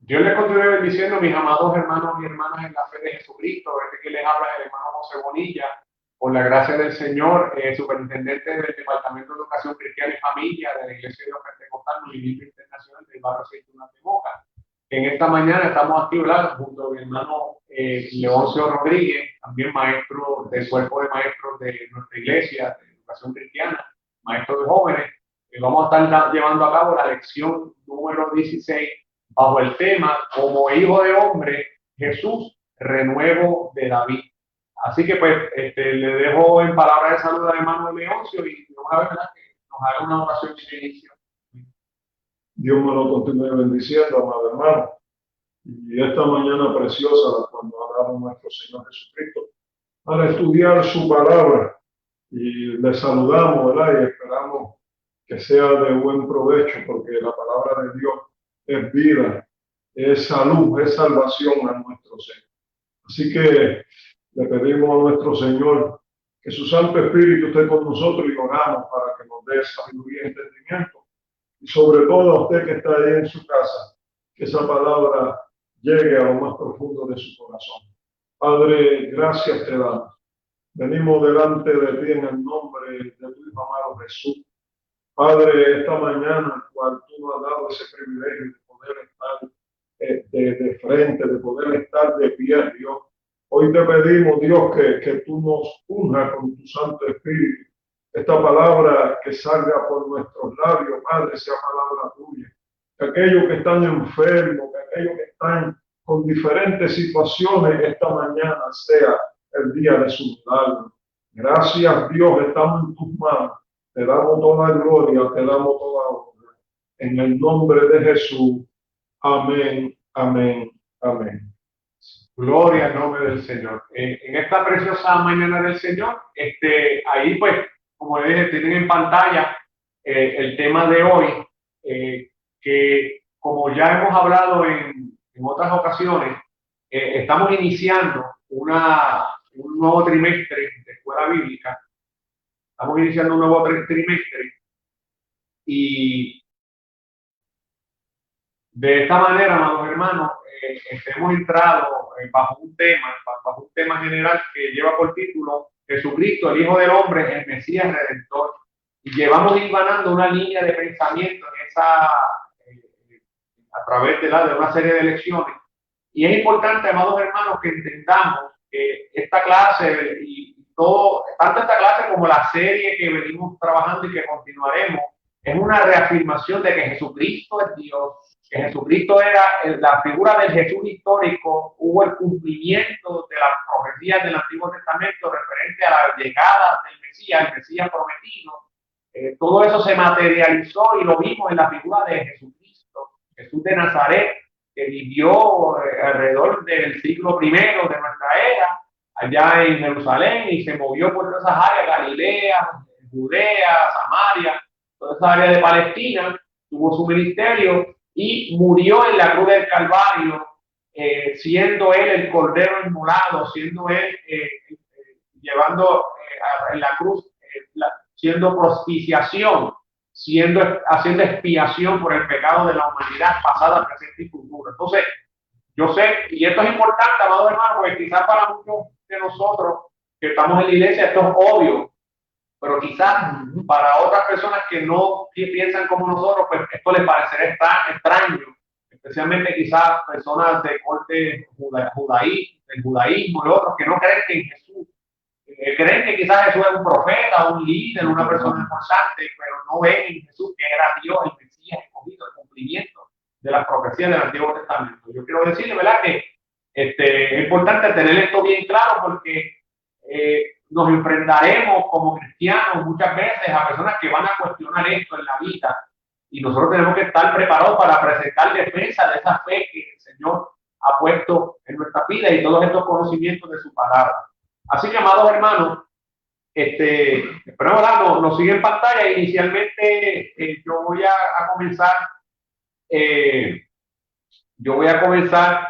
Dios les continúe bendiciendo, mis amados hermanos y hermanas en la fe de Jesucristo. Este que les habla es el hermano José Bonilla, por la gracia del Señor, superintendente del Departamento de Educación Cristiana y Familia de la Iglesia de Dios Pentecostal Movimiento Internacional del Barrio Aceitunas de Moca. En esta mañana estamos aquí hablando junto a mi hermano Leoncio Rodríguez, también maestro del cuerpo de maestros de nuestra iglesia de educación cristiana, maestro de jóvenes. Vamos a estar llevando a cabo la lección número 16 bajo el tema como hijo de hombre, Jesús, renuevo de David. Así que pues le dejo en palabras de salud al hermano Leoncio y vamos a ver, ¿verdad?, que nos haga una oración de inicio. Dios me lo continúe bendiciendo, amado hermano. Y esta mañana preciosa, la cual nos ha dado nuestro Señor Jesucristo, para estudiar su palabra. Y le saludamos, ¿verdad? Y esperamos que sea de buen provecho, porque la palabra de Dios es vida, es salud, es salvación a nuestro ser. Así que le pedimos a nuestro Señor que su Santo Espíritu esté con nosotros y oramos para que nos dé sabiduría y entendimiento. Y sobre todo a usted que está ahí en su casa, que esa palabra llegue a lo más profundo de su corazón. Padre, gracias te damos. Venimos delante de ti en el nombre de tu Hijo amado Jesús. Padre, esta mañana, cual tú nos has dado ese privilegio de poder estar de frente, de poder estar de pie, Dios. Hoy te pedimos, Dios, que tú nos unjas con tu Santo Espíritu. Esta palabra que salga por nuestros labios, Padre, sea palabra tuya. Que aquellos que están enfermos, que aquellos que están con diferentes situaciones, esta mañana sea el día de su milagro. Gracias, Dios, estamos en tus manos. Te damos toda gloria, te damos toda honra. En el nombre de Jesús. Amén, amén, amén. Gloria al nombre del Señor. En esta preciosa mañana del Señor, ahí pues, como les dije, tienen en pantalla el tema de hoy, que como ya hemos hablado en otras ocasiones, estamos iniciando un nuevo trimestre de escuela bíblica. Estamos iniciando un nuevo trimestre y de esta manera, amados hermanos, hemos entrado bajo un tema general que lleva por título Jesucristo, el Hijo del Hombre, el Mesías Redentor. Y llevamos hilvanando una línea de pensamiento en a través de una serie de lecciones. Y es importante, amados hermanos, que entendamos que esta clase y todo, tanto esta clase como la serie que venimos trabajando y que continuaremos, es una reafirmación de que Jesucristo es Dios, que Jesucristo era la figura del Jesús histórico. Hubo el cumplimiento de las profecías del Antiguo Testamento referente a la llegada del Mesías, el Mesías prometido. Todo eso se materializó y lo vimos en la figura de Jesucristo, Jesús de Nazaret, que vivió alrededor del siglo primero de nuestra era, allá en Jerusalén, y se movió por todas esas áreas, Galilea, Judea, Samaria, toda esa área de Palestina, tuvo su ministerio y murió en la cruz del Calvario, siendo él el cordero inmolado, siendo él llevando en la cruz, siendo propiciación, haciendo expiación por el pecado de la humanidad pasada, presente y futura. Entonces, yo sé, y esto es importante, amados hermanos, porque quizás para muchos de nosotros que estamos en la iglesia esto es obvio, pero quizás para otras personas que no piensan como nosotros, pues esto les parecerá extraño, especialmente quizás personas de corte del judaísmo y otros que no creen que en Jesús, creen que quizás Jesús es un profeta, un líder, una persona importante, pero no ven en Jesús que era Dios, el Mesías escogido, el cumplimiento de las profecías del Antiguo Testamento. Yo quiero decirle, ¿verdad?, que es importante tener esto bien claro, porque nos enfrentaremos como cristianos muchas veces a personas que van a cuestionar esto en la vida, y nosotros tenemos que estar preparados para presentar defensa de esa fe que el Señor ha puesto en nuestra vida y todos estos conocimientos de su palabra. Así que, amados hermanos, pero ahora nos sigue en pantalla. Inicialmente yo voy a comenzar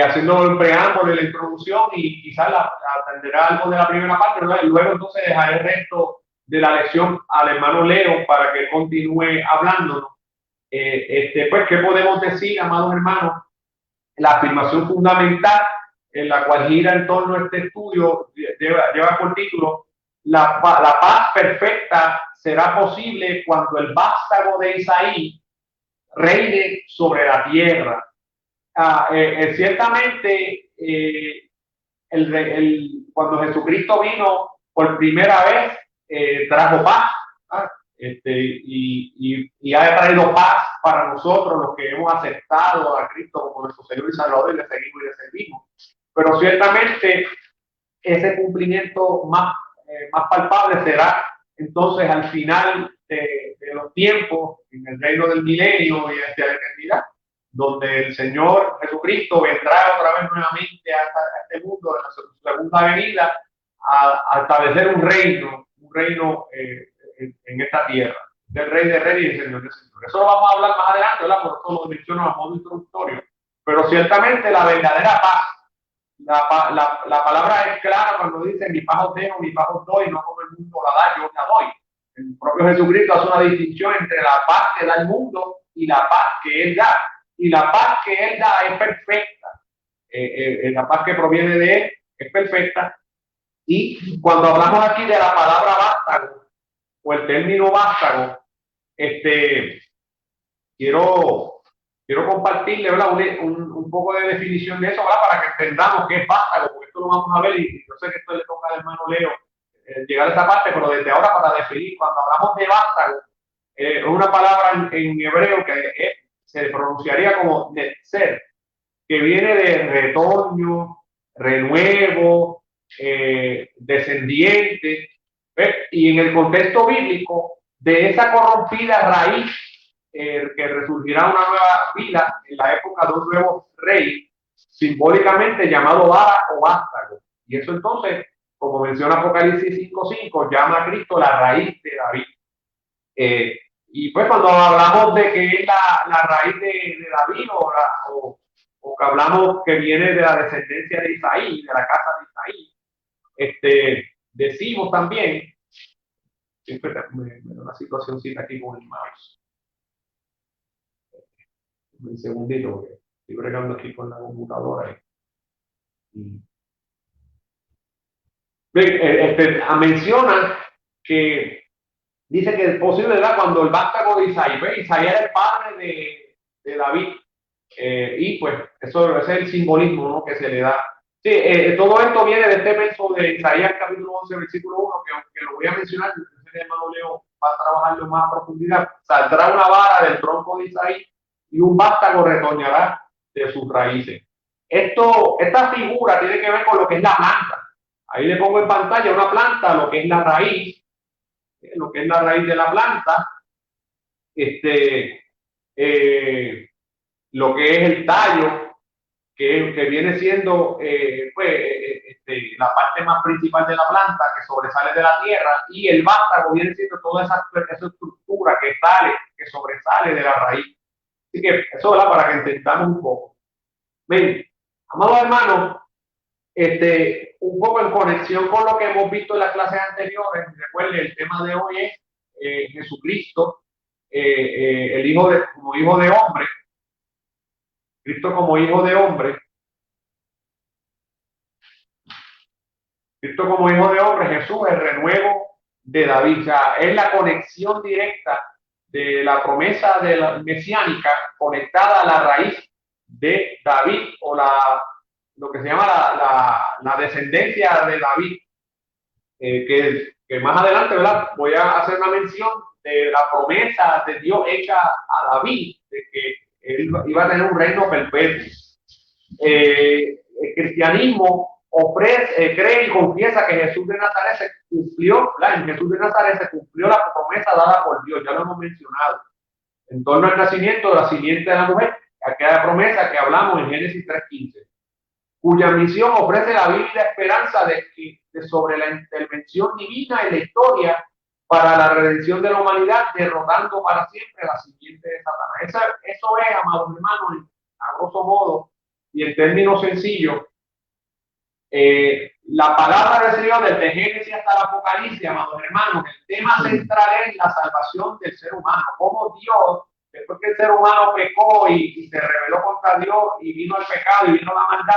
haciendo el preámbulo de la introducción y quizás atenderá algo de la primera parte, ¿verdad? Y luego entonces dejaré el resto de la lección al hermano Leo para que continúe hablándonos. Pues, ¿qué podemos decir, amados hermanos, la afirmación fundamental en la cual gira en torno a este estudio lleva por título la paz perfecta será posible cuando el vástago de Isaí reine sobre la tierra. Ciertamente, cuando Jesucristo vino por primera vez, trajo paz, y ha traído paz para nosotros, los que hemos aceptado a Cristo como nuestro Señor y Salvador, y le seguimos y le servimos. Pero ciertamente ese cumplimiento más palpable será entonces al final de los tiempos, en el reino del milenio y hacia la eternidad, donde el Señor Jesucristo vendrá otra vez nuevamente a este mundo en su segunda venida a establecer un reino en esta tierra, del Rey de Reyes y del Señor de Señores. Eso lo vamos a hablar más adelante, ¿verdad? Por eso lo menciono a modo introductorio. Pero ciertamente la verdadera paz, la palabra es clara cuando dice mi paz os dejo, mi paz os doy, no como el mundo la da, yo la doy. El propio Jesucristo hace una distinción entre la paz que da el mundo y la paz que Él da. Y la paz que Él da es perfecta. La paz que proviene de Él es perfecta. Y cuando hablamos aquí de la palabra vástago, o el término vástago, quiero compartirle, ¿verdad? Un poco de definición de eso, ¿verdad? Para que entendamos qué es vástago, porque esto lo vamos a ver y yo sé que esto le toca al hermano Leo llegar a esa parte, pero desde ahora para definir, cuando hablamos de vástago, es una palabra en hebreo que se pronunciaría como netzer, que viene de retoño, renuevo, descendiente, ¿ves? Y en el contexto bíblico, de esa corrompida raíz que resurgirá una nueva vida en la época de un nuevo rey, simbólicamente llamado vara o vástago. Y eso entonces, como menciona Apocalipsis 5:5, llama a Cristo la raíz de David. Y pues cuando hablamos de que es la raíz de David o que hablamos que viene de la descendencia de Isaí, de la casa de Isaí, decimos también, siempre me da una situacióncita aquí con el mouse. Un segundito, porque estoy bregando aquí con la computadora. Menciona que dice que es posible, ¿verdad? Cuando el vástago de Isaí, ¿ves? Isaí era el padre de David, y pues eso es el simbolismo, ¿no? Que se le da. Sí, todo esto viene de este verso de Isaías capítulo 11, versículo 1, que aunque lo voy a mencionar, el hermano Leo va a trabajarlo más a profundidad. Saldrá una vara del tronco de Isaí y un vástago retoñará de sus raíces. Esta figura tiene que ver con lo que es la planta. Ahí le pongo en pantalla una planta, lo que es la raíz, de la planta, lo que es el tallo, que viene siendo la parte más principal de la planta que sobresale de la tierra, y el vástago viene siendo toda esa estructura que sobresale de la raíz. Así que eso es para que entendamos un poco. Ven, amados hermanos, un poco en conexión con lo que hemos visto en las clases anteriores. Recuerden, el tema de hoy es Jesucristo, como hijo de hombre. Cristo como hijo de hombre. Cristo como hijo de hombre, Jesús, el renuevo de David. O sea, es la conexión directa de la promesa de la mesiánica conectada a la raíz de David, o lo que se llama la descendencia de David, que más adelante, ¿verdad? Voy a hacer una mención de la promesa de Dios hecha a David, de que él iba a tener un reino perpetuo. El cristianismo cree y confiesa que Jesús de Nazaret se cumplió, ¿verdad? En Jesús de Nazaret se cumplió la promesa dada por Dios, ya lo hemos mencionado, en torno al nacimiento de la simiente de la mujer, aquella promesa que hablamos en Génesis 3:15, cuya misión ofrece la vívida esperanza sobre la intervención divina en la historia para la redención de la humanidad, derrotando para siempre la simiente de Satanás. Eso es, amados hermanos, a grosso modo y en términos sencillos, la palabra de Dios desde Génesis hasta el Apocalipsis, amados hermanos. El tema central es la salvación del ser humano, cómo Dios después que el ser humano pecó y se rebeló contra Dios y vino el pecado y vino la maldad,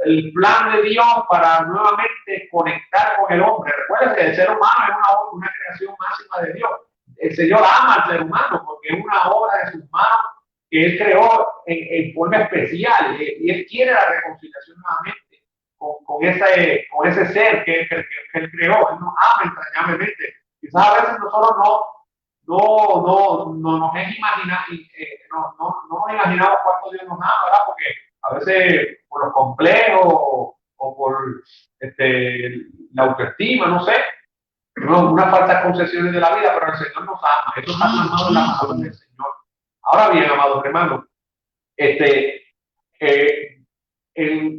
el plan de Dios para nuevamente conectar con el hombre. Recuerden que el ser humano es una creación máxima de Dios. El Señor ama al ser humano porque es una obra de sus manos que Él creó en forma especial y Él quiere la reconciliación nuevamente con ese ser que Él creó. Él nos ama entrañablemente. Quizás a veces nosotros no nos no nos imaginamos cuánto Dios nos ama, ¿verdad? Porque a veces por los complejos o por la autoestima, no sé, unas falsas concesiones de la vida, pero el Señor nos ama. Eso está plasmado en la palabra del Señor. Ahora bien, amados hermanos,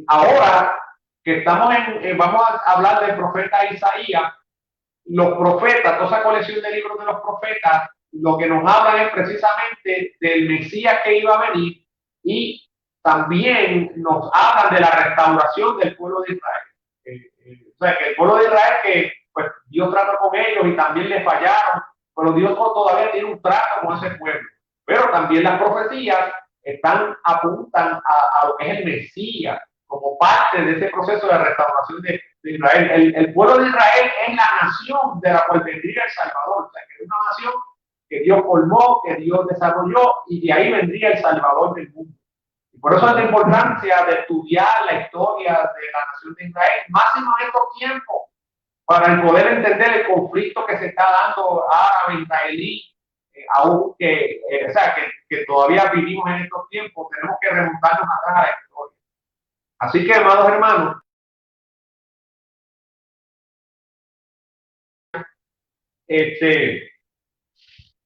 ahora que estamos vamos a hablar del profeta Isaías. Los profetas, toda esa colección de libros de los profetas, lo que nos hablan es precisamente del Mesías que iba a venir y también nos hablan de la restauración del pueblo de Israel. O sea, que el pueblo de Israel, que pues Dios trata con ellos y también les fallaron, pero Dios todavía tiene un trato con ese pueblo. Pero también las profecías apuntan a lo que es el Mesías, como parte de ese proceso de restauración de Israel. El pueblo de Israel es la nación de la cual vendría el Salvador. O sea, que es una nación que Dios formó, que Dios desarrolló, y de ahí vendría el Salvador del mundo. Y por eso es la importancia de estudiar la historia de la nación de Israel, máximo en estos tiempos, para poder entender el conflicto que se está dando árabe-israelí, aún que todavía vivimos en estos tiempos. Tenemos que remontarnos atrás a la historia. Así que, amados hermanos,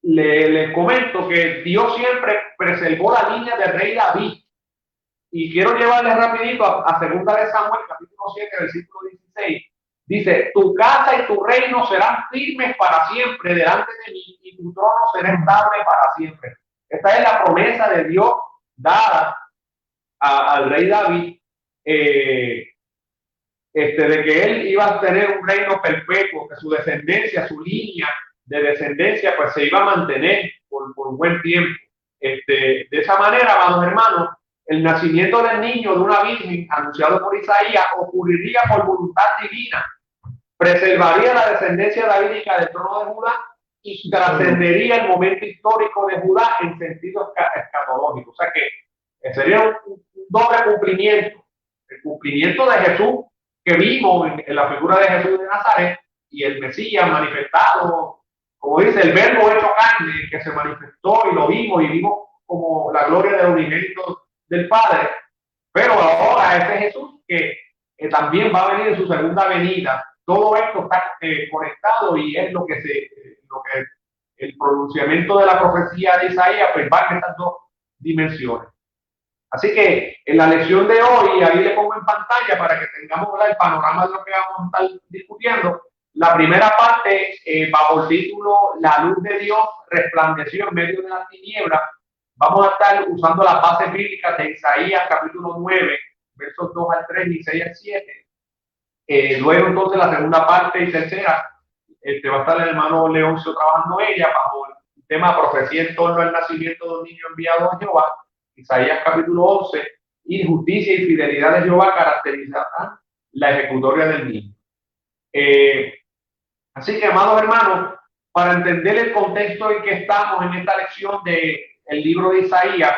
les comento que Dios siempre preservó la línea del rey David. Y quiero llevarles rapidito a 2 de Samuel, capítulo 7, versículo 16. Dice, tu casa y tu reino serán firmes para siempre delante de mí y tu trono será estable para siempre. Esta es la promesa de Dios dada al rey David, de que él iba a tener un reino perpetuo, que su descendencia, su línea de descendencia, pues se iba a mantener por un buen tiempo. De esa manera, amados hermanos, el nacimiento del niño de una virgen anunciado por Isaías ocurriría por voluntad divina, preservaría la descendencia davídica del trono de Judá y trascendería el momento histórico de Judá en sentido escatológico. O sea que sería un doble cumplimiento: el cumplimiento de Jesús que vimos en la figura de Jesús de Nazaret, y el Mesías manifestado, como dice, el verbo hecho carne, que se manifestó y lo vimos, y vimos como la gloria del unigénito del Padre. Pero ahora ese Jesús que también va a venir en su segunda venida. Todo esto está conectado, y es lo que el pronunciamiento de la profecía de Isaías pues va en estas dos dimensiones. Así que en la lección de hoy, ahí le pongo en pantalla para que tengamos el panorama de lo que vamos a estar discutiendo. La primera parte, bajo el título La luz de Dios resplandeció en medio de la tiniebla. Vamos a estar usando las bases bíblicas de Isaías capítulo 9, versos 2 al 3 y 6 al 7. Luego entonces la segunda parte y tercera, va a estar el hermano Leoncio trabajando ella bajo el tema profecía en torno al nacimiento de un niño enviado a Jehová, Isaías capítulo 11, y justicia y fidelidad de Jehová caracterizarán la ejecutoria del niño. Así que, amados hermanos, para entender el contexto en que estamos en esta lección del libro de Isaías,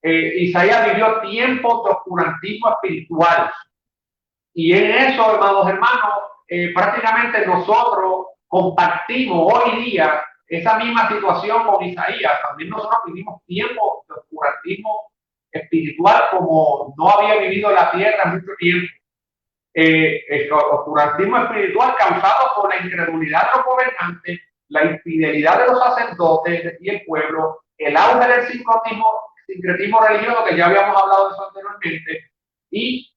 Isaías vivió tiempos de oscurantismo espiritual. Y en eso, hermanos, prácticamente nosotros compartimos hoy día esa misma situación con Isaías. También nosotros vivimos tiempos de oscurantismo espiritual como no había vivido la tierra en mucho tiempo. El oscurantismo espiritual causado por la incredulidad de los gobernantes, la infidelidad de los sacerdotes y el pueblo, el auge del sincretismo religioso, que ya habíamos hablado de eso anteriormente, y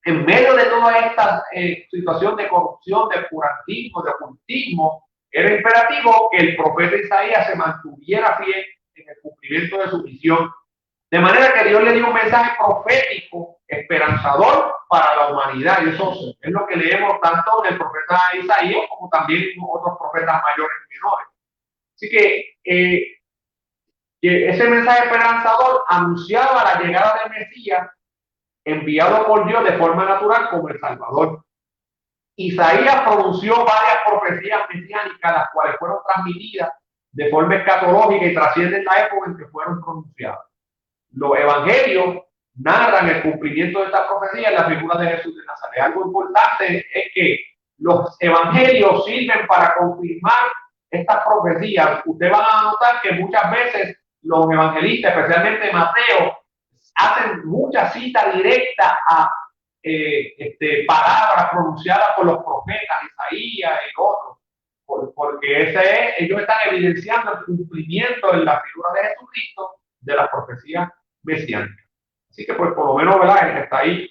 en medio de toda esta situación de corrupción, de oscurantismo, de ocultismo, era imperativo que el profeta Isaías se mantuviera fiel en el cumplimiento de su misión. De manera que Dios le dio un mensaje profético, esperanzador para la humanidad. Y eso es lo que leemos tanto en el profeta Isaías como también en otros profetas mayores y menores. Así que que ese mensaje esperanzador anunciaba la llegada del Mesías enviado por Dios de forma natural como el Salvador. Isaías pronunció varias profecías mesiánicas, las cuales fueron transmitidas de forma escatológica y trascienden la época en que fueron pronunciadas. Los evangelios narran el cumplimiento de esta profecía en la figura de Jesús de Nazaret. Algo importante es que los evangelios sirven para confirmar estas profecías. Ustedes van a notar que muchas veces los evangelistas, especialmente Mateo, hacen mucha cita directa a palabras pronunciadas por los profetas, Isaías y otros, porque ellos están evidenciando el cumplimiento en la figura de Jesucristo de las profecías mesiánicas. Así que pues por lo menos, ¿verdad? Está ahí,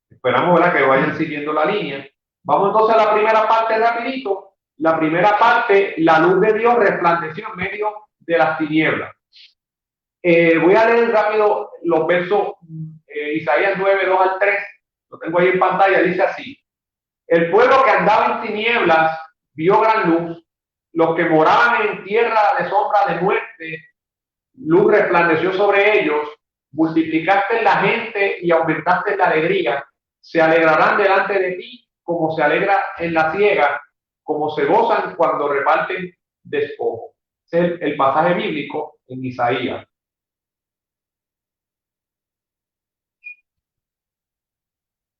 esperamos, ¿verdad?, que vayan siguiendo la línea. Vamos entonces a la primera parte rapidito. La primera parte, la luz de Dios resplandeció en medio de las tinieblas. Voy a leer rápido los versos, Isaías 9, 2 al 3, lo tengo ahí en pantalla, dice así: el pueblo que andaba en tinieblas vio gran luz, los que moraban en tierra de sombra de muerte, luz resplandeció sobre ellos. Multiplicaste la gente y aumentaste la alegría, se alegrarán delante de ti como se alegra en la siega, como se gozan cuando reparten despojo. Ese es el pasaje bíblico en Isaías.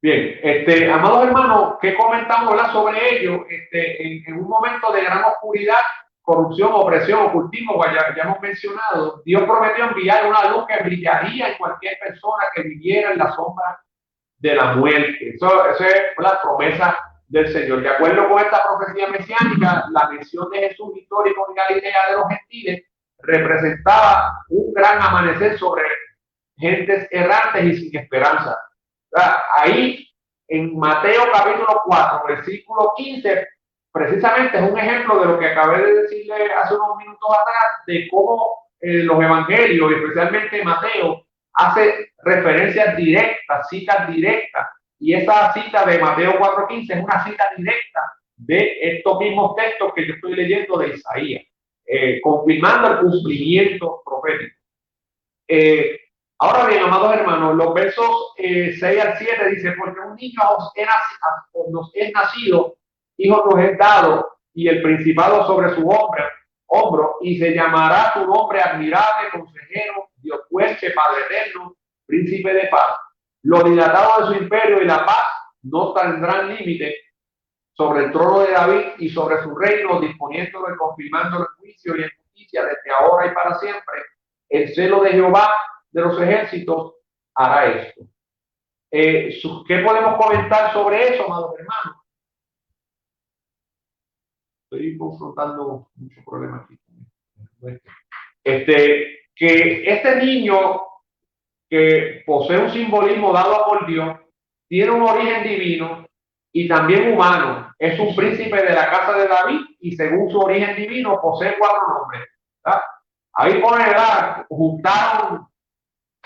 Bien, amados hermanos, ¿qué comentamos, ¿verdad?, sobre ello? En un momento de gran oscuridad, corrupción, opresión, ocultismo, ya hemos mencionado, Dios prometió enviar una luz que brillaría en cualquier persona que viviera en la sombra de la muerte. Eso es la promesa del Señor. De acuerdo con esta profecía mesiánica, la mención de Jesús histórico en Galilea de los gentiles representaba un gran amanecer sobre gentes errantes y sin esperanza. Ahí en Mateo capítulo 4, versículo 15, precisamente es un ejemplo de lo que acabé de decirle hace unos minutos atrás, de cómo los evangelios, especialmente Mateo, hace referencias directas, citas directas, y esa cita de Mateo 4:15 es una cita directa de estos mismos textos que yo estoy leyendo de Isaías, confirmando el cumplimiento profético. Ahora bien, amados hermanos, los versos 6 al 7 dice: porque un niño nos es nacido, hijo nos es dado, y el principado sobre su hombro, y se llamará su nombre admirable, consejero, Dios fuerte, Padre eterno, príncipe de paz. Lo dilatado de su imperio y la paz no tendrán límite sobre el trono de David y sobre su reino, disponiéndolo y confirmándolo en juicio y en justicia desde ahora y para siempre. El celo de Jehová de los ejércitos hará esto. ¿Qué podemos comentar sobre eso, amados hermanos? Estoy confrontando muchos problemas aquí. Que este niño que posee un simbolismo dado por Dios, tiene un origen divino y también humano. Es un príncipe de la casa de David y según su origen divino posee 4 nombres. ¿Verdad? Ahí pone, ¿verdad?, juntaron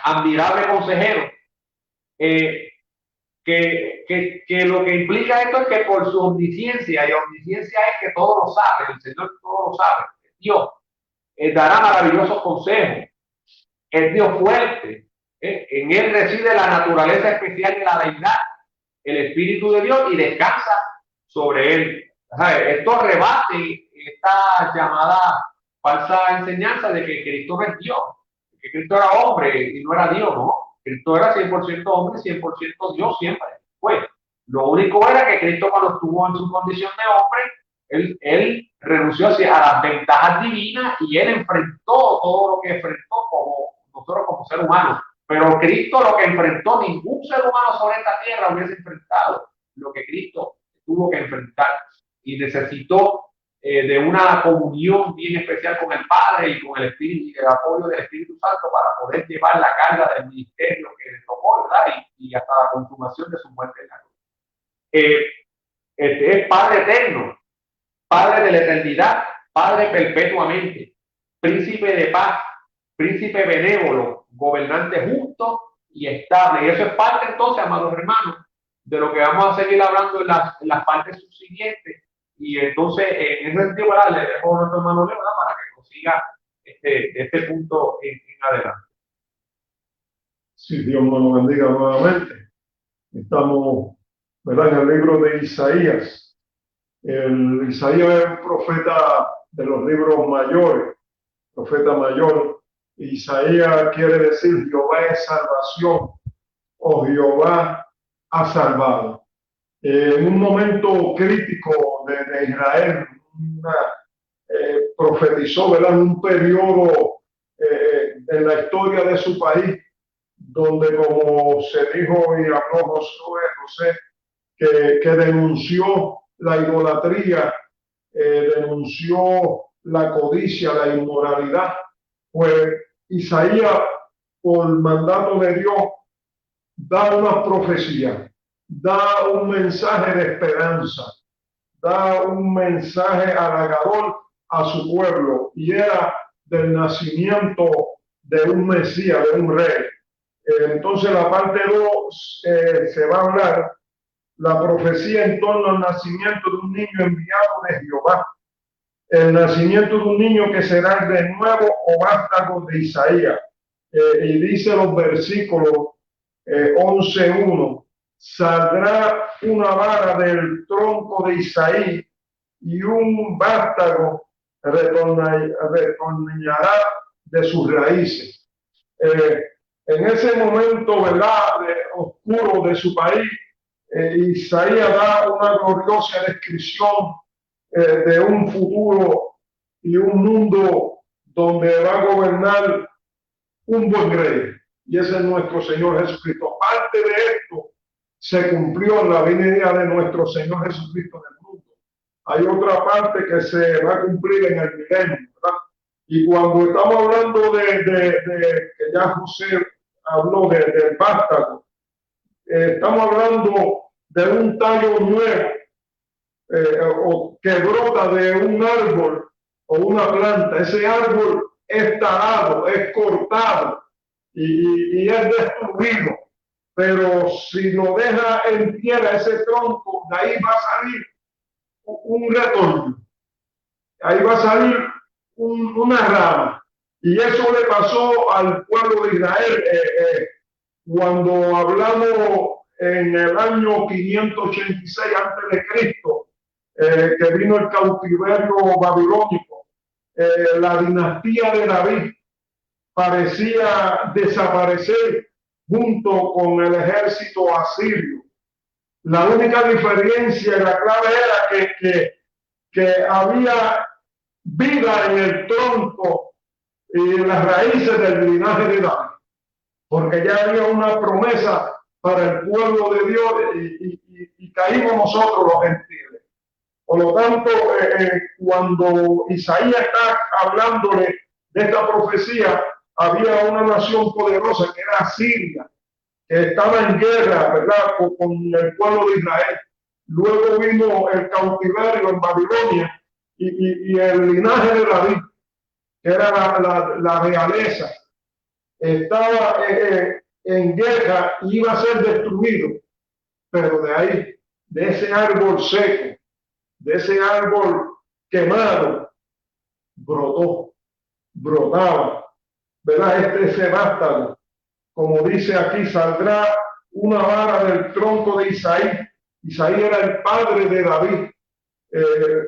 admirable consejero. Que lo que implica esto es que por su omnisciencia, y omnisciencia es que todo lo sabe, el Señor todo lo sabe, Dios dará maravillosos consejos, es Dios fuerte, en él reside la naturaleza especial de la deidad, el Espíritu de Dios, y descansa sobre él. Esto rebate esta llamada falsa enseñanza de que Cristo no es Dios, que Cristo era hombre y no era Dios, ¿no? Cristo era 100% hombre, 100% Dios siempre. Pues, lo único era que Cristo, cuando estuvo en su condición de hombre, él renunció a las ventajas divinas y él enfrentó todo lo que enfrentó como nosotros como ser humano. Pero Cristo, lo que enfrentó, ningún ser humano sobre esta tierra hubiese enfrentado lo que Cristo tuvo que enfrentar, y necesitó de una comunión bien especial con el Padre y con el Espíritu, y el apoyo del Espíritu Santo para poder llevar la carga del ministerio que le tocó, ¿verdad? Y hasta la consumación de su muerte en la cruz. Es Padre eterno, Padre de la eternidad, Padre perpetuamente, príncipe de paz, príncipe benévolo, gobernante justo y estable. Y eso es parte entonces, amados hermanos, de lo que vamos a seguir hablando en las partes subsiguientes. Y entonces, en ese sentido, ¿verdad?, le dejo a nuestro hermano Leo, ¿verdad?, para que nos siga este punto en adelante. Sí, Dios nos bendiga nuevamente. Estamos, ¿verdad?, en el libro de Isaías. Isaías es un profeta de los libros mayores, profeta mayor. Isaías quiere decir Jehová es salvación o Jehová ha salvado. En un momento crítico de Israel, profetizó, ¿verdad?, en un periodo en la historia de su país, donde, como se dijo y habló José, que denunció la idolatría, denunció la codicia, la inmoralidad. Pues Isaías, por mandato de Dios, da una profecía, da un mensaje de esperanza, da un mensaje halagador a su pueblo, y era del nacimiento de un Mesías, de un rey. Entonces la parte 2 se va a hablar la profecía en torno al nacimiento de un niño enviado de Jehová, el nacimiento de un niño que será el de nuevo o vástago de Isaías. Y dice los versículos 11:1, saldrá una vara del tronco de Isaí y un vástago retornará de sus raíces. En ese momento, ¿verdad?, oscuro de su país, Isaías da una gloriosa descripción de un futuro y un mundo donde va a gobernar un buen rey, y ese es nuestro Señor Jesucristo. Parte de esto se cumplió en la venida de nuestro Señor Jesucristo en el mundo. Hay otra parte que se va a cumplir en el milenio, ¿verdad? Y cuando estamos hablando que ya José habló del vástago, estamos hablando de un tallo nuevo, o que brota de un árbol o una planta. Ese árbol es talado, es cortado y es destruido, pero si lo deja en tierra ese tronco, de ahí va a salir un retorno, ahí va a salir una rama. Y eso le pasó al pueblo de Israel cuando hablamos en el año 586 antes de Cristo, que vino el cautiverio babilónico. La dinastía de David parecía desaparecer junto con el ejército asirio. La única diferencia, la clave era que había vida en el tronco y en las raíces del linaje de David, porque ya había una promesa para el pueblo de Dios, y caímos nosotros los gentiles. Por lo tanto, cuando Isaías está hablándole de esta profecía, había una nación poderosa que era Siria, que estaba en guerra, ¿verdad?, con el pueblo de Israel. Luego vino el cautiverio en Babilonia y el linaje de David, que era la realeza, estaba en guerra y iba a ser destruido. Pero de ahí, de ese árbol seco, de ese árbol quemado, brotaba, ¿verdad?, ese vástago. Como dice aquí, saldrá una vara del tronco de Isaí. Isaí era el padre de David,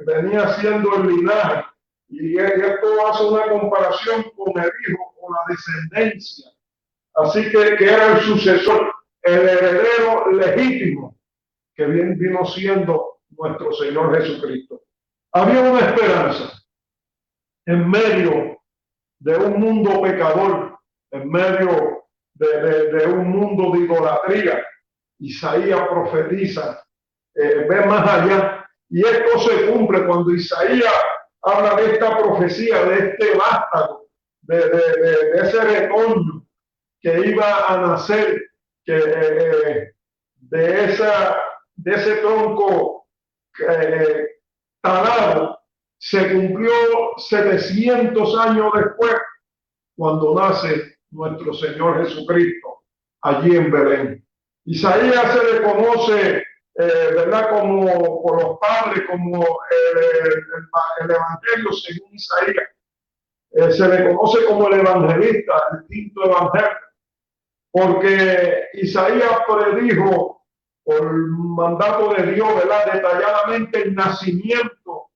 venía siendo el linaje, y esto hace una comparación con el hijo, con la descendencia. Así que era el sucesor, el heredero legítimo, que bien vino siendo nuestro Señor Jesucristo. Había una esperanza en medio de un mundo pecador, en medio de un mundo de idolatría. Isaías profetiza, ve más allá, y esto se cumple cuando Isaías habla de esta profecía, de este vástago, de ese retorno que iba a nacer, que de ese tronco talado. Se cumplió 700 años después, cuando nace nuestro Señor Jesucristo allí en Belén. Isaías se le conoce, ¿verdad?, como por los padres, como el Evangelio según Isaías, se le conoce como el evangelista, el quinto evangelio, porque Isaías predijo por mandato de Dios, ¿verdad?, detalladamente el nacimiento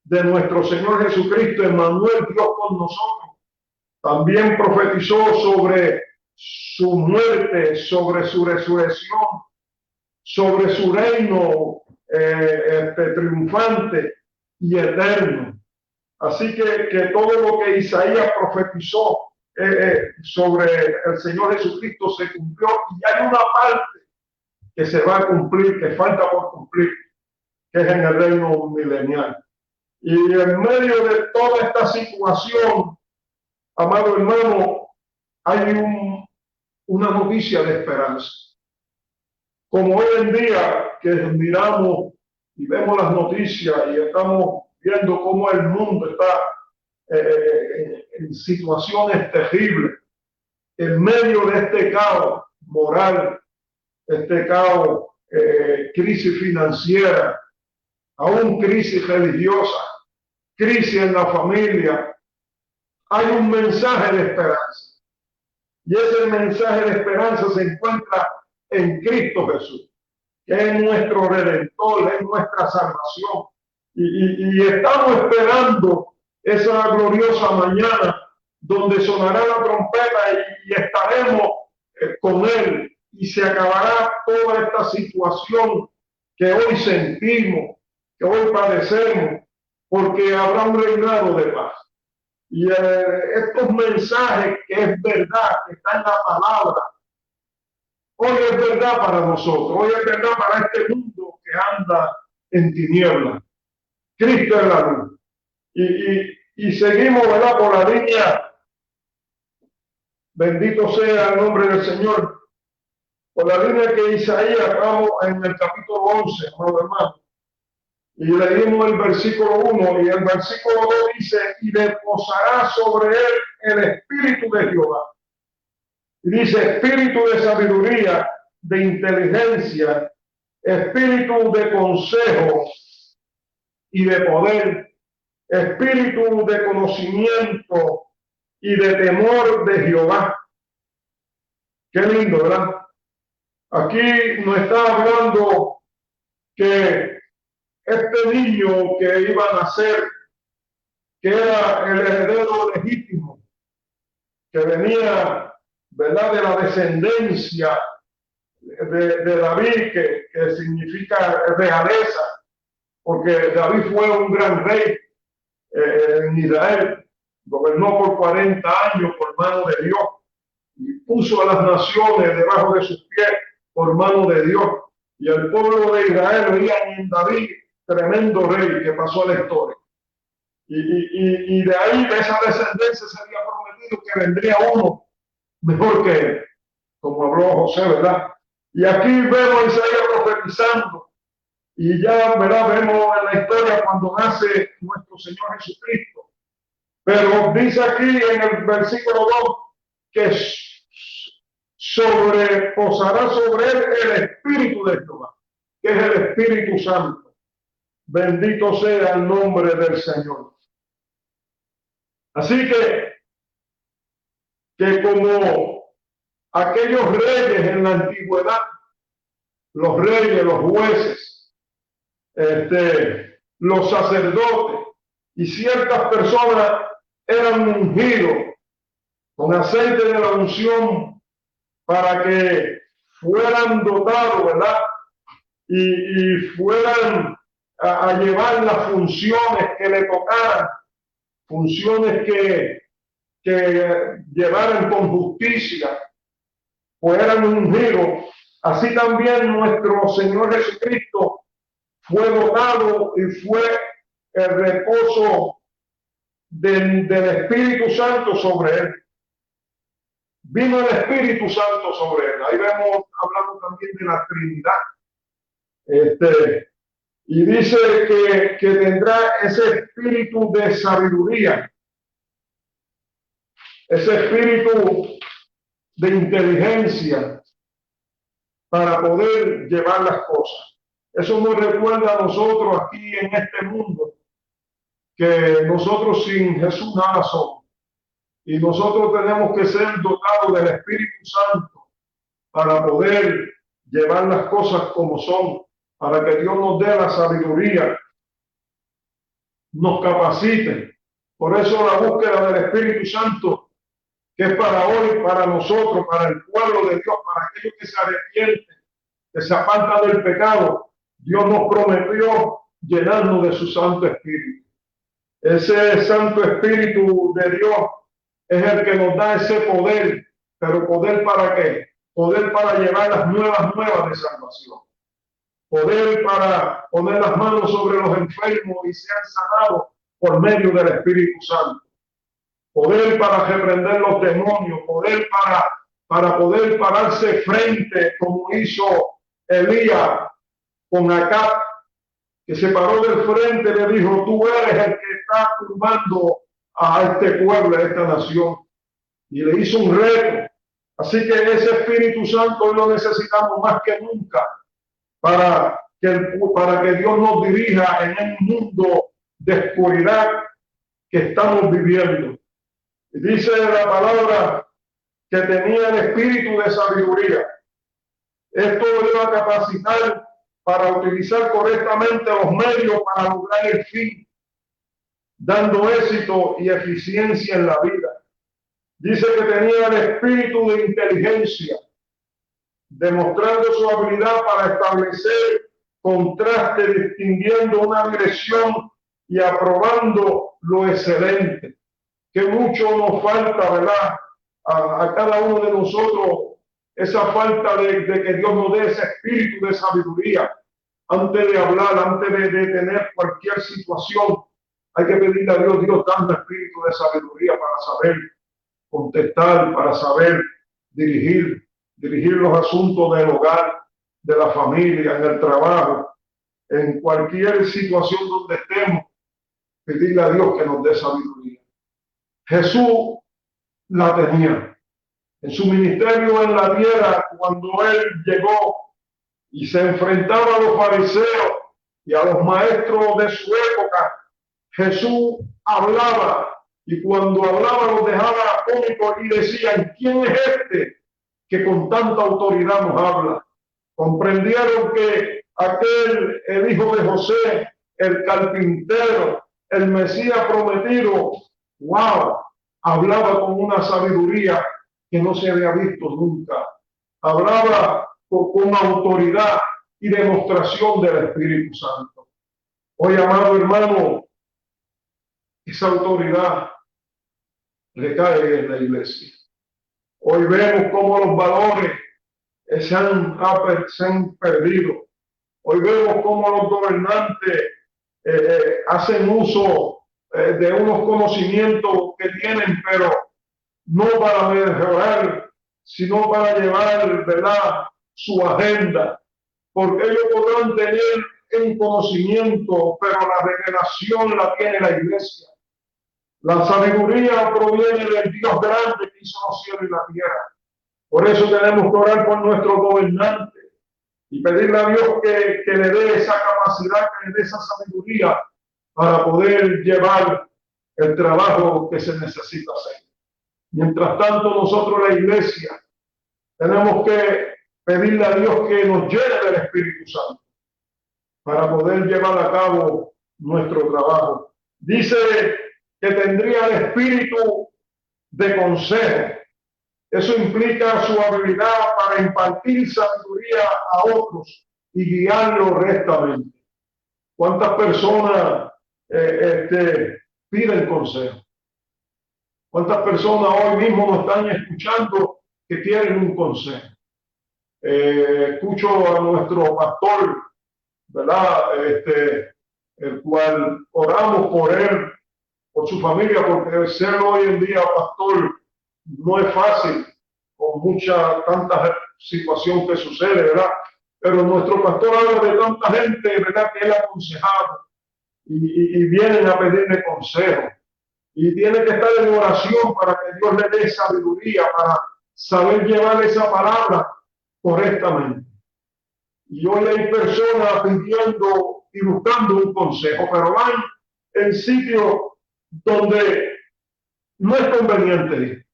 de nuestro Señor Jesucristo, Emmanuel, Dios con nosotros. También profetizó sobre su muerte, sobre su resurrección, sobre su reino triunfante y eterno. Así que todo lo que Isaías profetizó sobre el Señor Jesucristo se cumplió, y hay una parte que se va a cumplir, que falta por cumplir, que es en el reino milenial. Y en medio de toda esta situación, amado hermano, hay una noticia de esperanza. Como hoy en día que miramos y vemos las noticias y estamos viendo cómo el mundo está en situaciones terribles, en medio de este caos moral, este caos, crisis financiera, aún crisis religiosa, crisis en la familia, hay un mensaje de esperanza. Y ese mensaje de esperanza se encuentra en Cristo Jesús, que es nuestro Redentor, es nuestra salvación. Y estamos esperando esa gloriosa mañana donde sonará la trompeta y estaremos con Él, y se acabará toda esta situación que hoy sentimos, que hoy padecemos, porque habrá un reinado de paz. Y estos mensajes que es verdad, que está en la palabra, hoy es verdad para nosotros, hoy es verdad para este mundo que anda en tinieblas. Cristo es la luz. Y seguimos, ¿verdad?, por la línea, bendito sea el nombre del Señor, por la línea que Isaías vamos en el capítulo 11, hermano. Y leímos el versículo 1, y el versículo 2 dice: y reposará sobre él el espíritu de Jehová. Y dice: espíritu de sabiduría, de inteligencia, espíritu de consejo y de poder, espíritu de conocimiento y de temor de Jehová. Qué lindo, ¿verdad? Aquí nos está hablando que este niño que iba a nacer, que era el heredero legítimo, que venía, ¿verdad?, de la descendencia de David, que significa realeza, porque David fue un gran rey en Israel, gobernó por 40 años por mano de Dios, y puso a las naciones debajo de sus pies por mano de Dios. Y el pueblo de Israel veía en David tremendo rey que pasó a la historia. Y de ahí, de esa descendencia, se había prometido que vendría uno mejor que él, como habló José, ¿verdad? Y aquí vemos a Isaías profetizando, y ya, ¿verdad?, vemos en la historia cuando nace nuestro Señor Jesucristo. Pero dice aquí en el versículo 2 que posará sobre él el Espíritu de Jehová, que es el Espíritu Santo. Bendito sea el nombre del Señor. Así que como aquellos reyes en la antigüedad, los reyes, los jueces, los sacerdotes y ciertas personas eran ungidos con aceite de la unción para que fueran dotados, ¿verdad?, y fueran a llevar las funciones que le tocaran, funciones que llevaran con justicia, pues eran ungidos. Así también nuestro Señor Jesucristo fue dotado y fue el reposo del Espíritu Santo sobre él. Vino el Espíritu Santo sobre él. Ahí vemos, hablando también de la Trinidad. Y dice que tendrá ese espíritu de sabiduría, ese espíritu de inteligencia para poder llevar las cosas. Eso nos recuerda a nosotros aquí en este mundo que nosotros sin Jesús nada somos. Y nosotros tenemos que ser dotados del Espíritu Santo para poder llevar las cosas como son, para que Dios nos dé la sabiduría, nos capacite. Por eso la búsqueda del Espíritu Santo, que es para hoy, para nosotros, para el pueblo de Dios, para aquellos que se arrepienten, que se apartan del pecado, Dios nos prometió llenarnos de su Santo Espíritu. Ese Santo Espíritu de Dios es el que nos da ese poder, pero ¿poder para qué? Poder para llevar las nuevas de salvación. Poder para poner las manos sobre los enfermos y sean sanados por medio del Espíritu Santo. Poder para reprender los demonios, poder para poder pararse frente, como hizo Elías con Acab, que se paró del frente y le dijo: tú eres el que está turbando a este pueblo, a esta nación. Y le hizo un reto. Así que ese Espíritu Santo hoy lo necesitamos más que nunca para que Dios nos dirija en un mundo de oscuridad que estamos viviendo. Y dice la palabra que tenía el espíritu de sabiduría. Esto lo iba a capacitar para utilizar correctamente los medios para lograr el fin, dando éxito y eficiencia en la vida. Dice que tenía el espíritu de inteligencia, demostrando su habilidad para establecer contraste, distinguiendo una dirección y aprobando lo excelente, que mucho nos falta, ¿verdad? A cada uno de nosotros, esa falta de que Dios nos dé ese espíritu de sabiduría. Antes de hablar, antes de tener cualquier situación, hay que pedirle a Dios, Dios, dame espíritu de sabiduría para saber contestar, para saber dirigir los asuntos del hogar, de la familia, en el trabajo, en cualquier situación donde estemos, pedirle a Dios que nos dé sabiduría. Jesús la tenía. En su ministerio en la tierra, cuando él llegó y se enfrentaba a los fariseos y a los maestros de su época, Jesús hablaba, y cuando hablaba los dejaba atónitos y decían: ¿quién es este que con tanta autoridad nos habla? Comprendieron que el hijo de José, el carpintero, el Mesías prometido, wow, hablaba con una sabiduría que no se había visto nunca. Hablaba con autoridad y demostración del Espíritu Santo. Hoy, amado hermano, esa autoridad recae en la iglesia. Hoy vemos cómo los valores se han perdido. Hoy vemos cómo los gobernantes hacen uso de unos conocimientos que tienen, pero no para mejorar, sino para llevar, ¿verdad?, su agenda. Porque ellos podrán tener un conocimiento, pero la revelación la tiene la iglesia. La sabiduría proviene del Dios grande que hizo los cielos y la tierra. Por eso tenemos que orar por nuestros gobernantes y pedirle a Dios que le dé esa capacidad, que le dé esa sabiduría para poder llevar el trabajo que se necesita hacer. Mientras tanto, nosotros, la iglesia, tenemos que pedirle a Dios que nos llene del Espíritu Santo para poder llevar a cabo nuestro trabajo. Dice que tendría el espíritu de consejo. Eso implica su habilidad para impartir sabiduría a otros y guiarlos rectamente. ¿Cuántas personas piden consejo? ¿Cuántas personas hoy mismo nos están escuchando que quieren un consejo? Escucho a nuestro pastor, ¿verdad? El cual oramos por él, por su familia, porque ser hoy en día pastor no es fácil, con tanta situación que sucede, ¿verdad? Pero nuestro pastor habla de tanta gente, ¿verdad?, que él ha aconsejado y vienen a pedirle consejo. Y tiene que estar en oración para que Dios le dé sabiduría para saber llevar esa palabra correctamente. Y hoy hay personas pidiendo y buscando un consejo, pero van en sitios donde no es conveniente.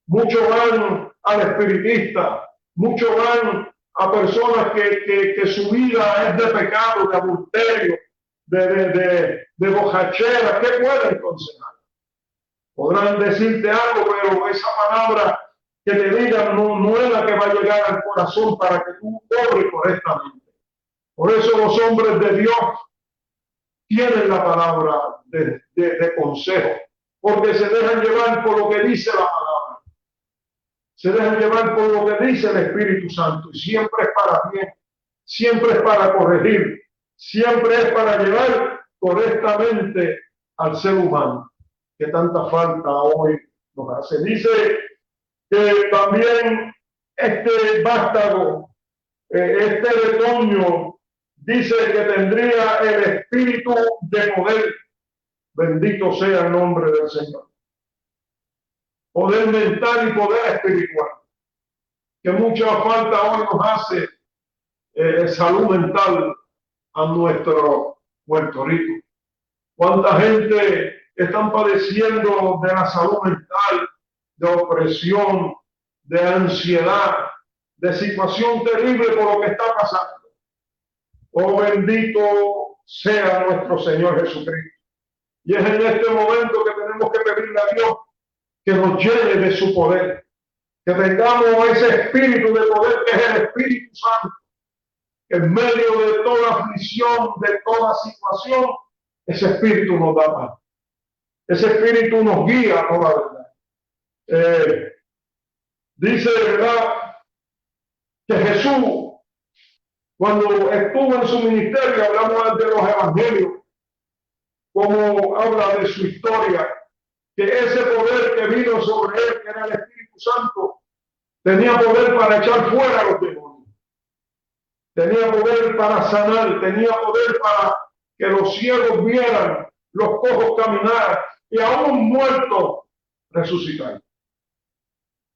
Muchos van al espiritista, muchos van a personas que su vida es de pecado, de adulterio, de bojachera. ¿Qué pueden aconsejar? Podrán decirte algo, pero esa palabra que te digan no es la que va a llegar al corazón para que tú obres correctamente. Por eso los hombres de Dios tienen la palabra de consejo, porque se dejan llevar por lo que dice la palabra, se dejan llevar por lo que dice el Espíritu Santo, y siempre es para bien, siempre es para corregir, siempre es para llevar correctamente al ser humano, que tanta falta hoy nos hace. Dice que también este vástago, este retoño, dice que tendría el espíritu de poder. Bendito sea el nombre del Señor. Poder mental y poder espiritual. Que mucha falta hoy nos hace salud mental a nuestro Puerto Rico. ¿Cuánta gente están padeciendo de la salud mental, de opresión, de ansiedad, de situación terrible por lo que está pasando? Oh, bendito sea nuestro Señor Jesucristo. Y es en este momento que tenemos que pedirle a Dios que nos llene de su poder, que tengamos ese espíritu de poder que es el Espíritu Santo, que en medio de toda aflicción, de toda situación, ese espíritu nos da paz. Ese espíritu nos guía a toda verdad. Dice, ¿verdad?, que Jesús, cuando estuvo en su ministerio, hablamos de los evangelios, como habla de su historia, que ese poder que vino sobre él, que era el Espíritu Santo, tenía poder para echar fuera a los demonios, tenía poder para sanar, tenía poder para que los ciegos vieran, los cojos caminar y aún muertos resucitar.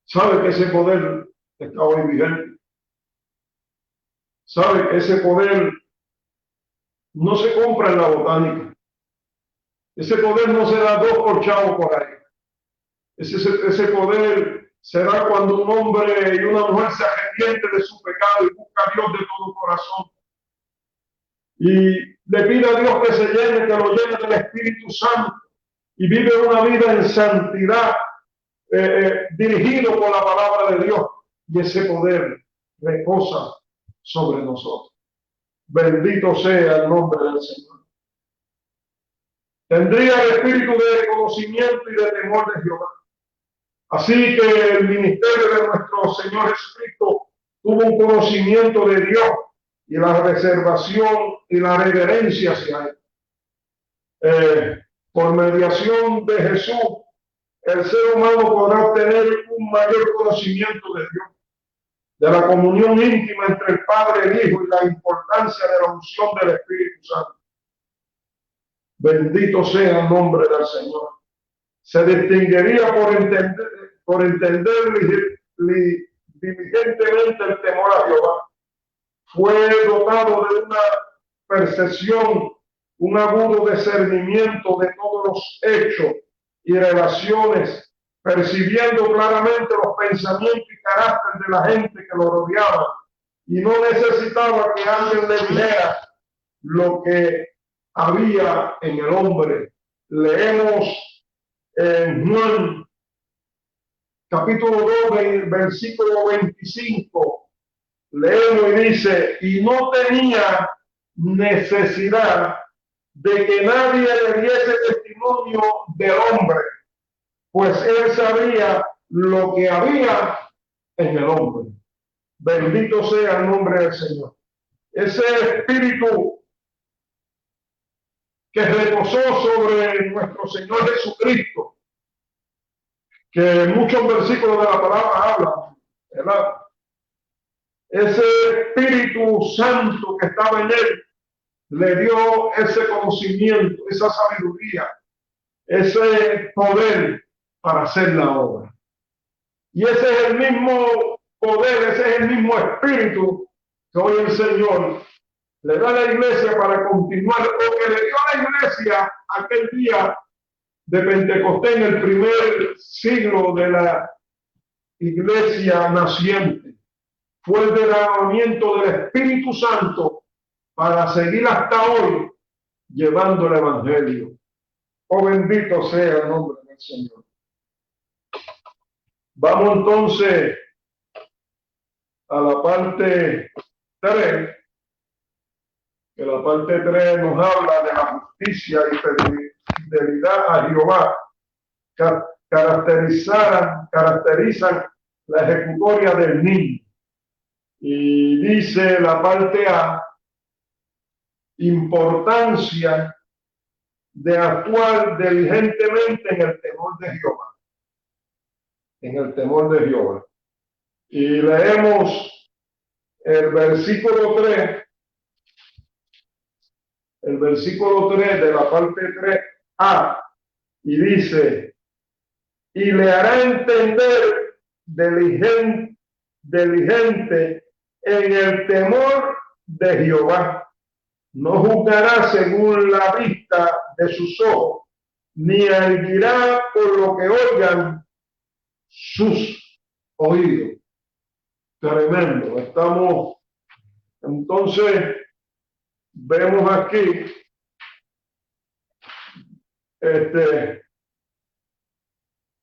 ¿Sabe que ese poder está hoy vigente? ¿Sabe que ese poder no se compra en la botánica? Ese poder no se da 2 por chavo por ahí. Ese poder se da cuando un hombre y una mujer se arrepienten de su pecado y busca a Dios de todo corazón. Y le pide a Dios que se llene, que lo llene del Espíritu Santo y vive una vida en santidad, dirigido por la palabra de Dios. Y ese poder reposa sobre nosotros. Bendito sea el nombre del Señor. Tendría el espíritu de conocimiento y de temor de Jehová. Así que el ministerio de nuestro Señor Jesucristo tuvo un conocimiento de Dios y la reservación y la reverencia hacia Él. Por mediación de Jesús, el ser humano podrá obtener un mayor conocimiento de Dios, de la comunión íntima entre el Padre y el Hijo y la importancia de la unción del Espíritu Santo. Bendito sea el nombre del Señor. Se distinguiría por entender diligentemente el temor a Jehová. Fue dotado de una percepción, un agudo discernimiento de todos los hechos y relaciones, percibiendo claramente los pensamientos y carácter de la gente que lo rodeaba, y no necesitaba que alguien le dijera lo que había en el hombre. Leemos en Juan capítulo 2, versículo 25, leemos y dice: y no tenía necesidad de que nadie le diese testimonio del hombre, pues él sabía lo que había en el hombre. Bendito sea el nombre del Señor. Ese espíritu que reposó sobre nuestro Señor Jesucristo, que muchos versículos de la palabra hablan, ¿verdad? Ese Espíritu Santo que estaba en él le dio ese conocimiento, esa sabiduría, ese poder para hacer la obra. Y ese es el mismo poder, ese es el mismo espíritu que hoy el Señor le da a la iglesia para continuar, o que le dio a la iglesia aquel día de Pentecostés en el primer siglo de la iglesia naciente. Fue el derramamiento del Espíritu Santo para seguir hasta hoy llevando el Evangelio. Oh, bendito sea el nombre del Señor. Vamos entonces a la parte 3, que la parte 3 nos habla de la justicia y fidelidad a Jehová. Caracterizan la ejecutoria del niño. Y dice la parte A, importancia de actuar diligentemente en el temor de Jehová. En el temor de Jehová. Y leemos el versículo 3 de la parte 3A, y dice, y le hará entender diligente en el temor de Jehová. No juzgará según la vista de sus ojos, ni erguirá por lo que oigan sus oídos. Tremendo. Estamos, entonces, vemos aquí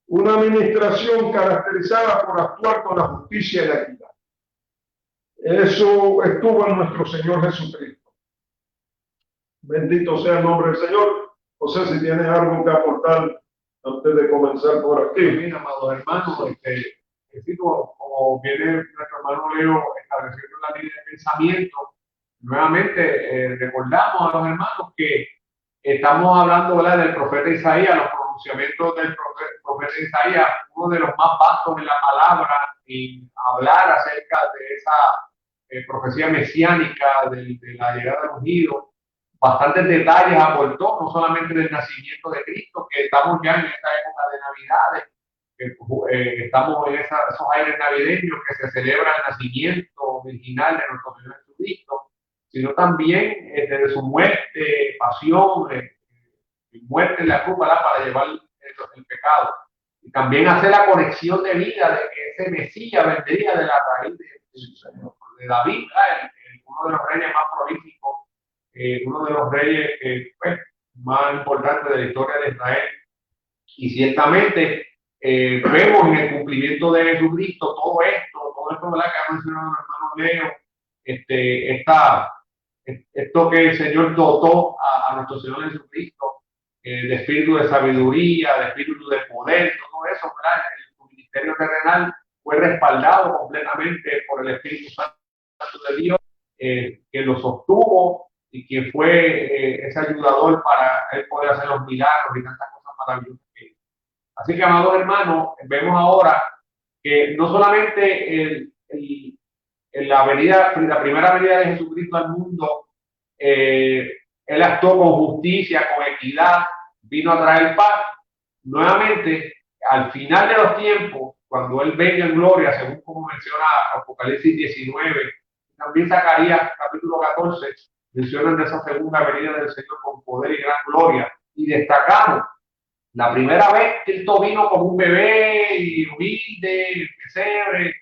una administración caracterizada por actuar con la justicia y la equidad. Eso estuvo en nuestro Señor Jesucristo. Bendito sea el nombre del Señor. No sé si tienes algo que aportar antes de comenzar por aquí. Mira, amados hermanos, como viene nuestro hermano Leo estableciendo la línea de pensamiento, nuevamente recordamos a los hermanos que estamos hablando, ¿verdad?, del profeta Isaías, los pronunciamientos del profeta Isaías, uno de los más vastos en la palabra, y hablar acerca de esa profecía mesiánica de la llegada del ungido. Bastantes detalles aportó, no solamente del nacimiento de Cristo, que estamos ya en esta época de Navidades, estamos en esos aires navideños que se celebra el nacimiento original de nuestro Señor Jesucristo, sino también desde su muerte, pasión, muerte en la cruz para llevar el pecado. Y también hacer la conexión de vida de que ese Mesías vendría de la raíz de David, uno de los reyes más prolíficos, uno de los reyes más importantes de la historia de Israel. Y ciertamente vemos en el cumplimiento de Jesucristo todo esto, ¿verdad?, que ha mencionado el hermano Leo, esto que el Señor dotó a nuestro Señor Jesucristo, de espíritu de sabiduría, de espíritu de poder, todo eso, ¿verdad? El ministerio terrenal fue respaldado completamente por el Espíritu Santo de Dios, que lo sostuvo y que fue ese ayudador para él poder hacer los milagros y tantas cosas maravillosas. Así que, amados hermanos, vemos ahora que no solamente la primera venida de Jesucristo al mundo, él actuó con justicia, con equidad, vino a traer paz. Nuevamente, al final de los tiempos, cuando él venga en gloria, según como menciona Apocalipsis 19, también Zacarías capítulo 14, mencionan de esa segunda venida del Señor con poder y gran gloria. Y destacamos, la primera vez Cristo vino como un bebé y humilde, pesebre.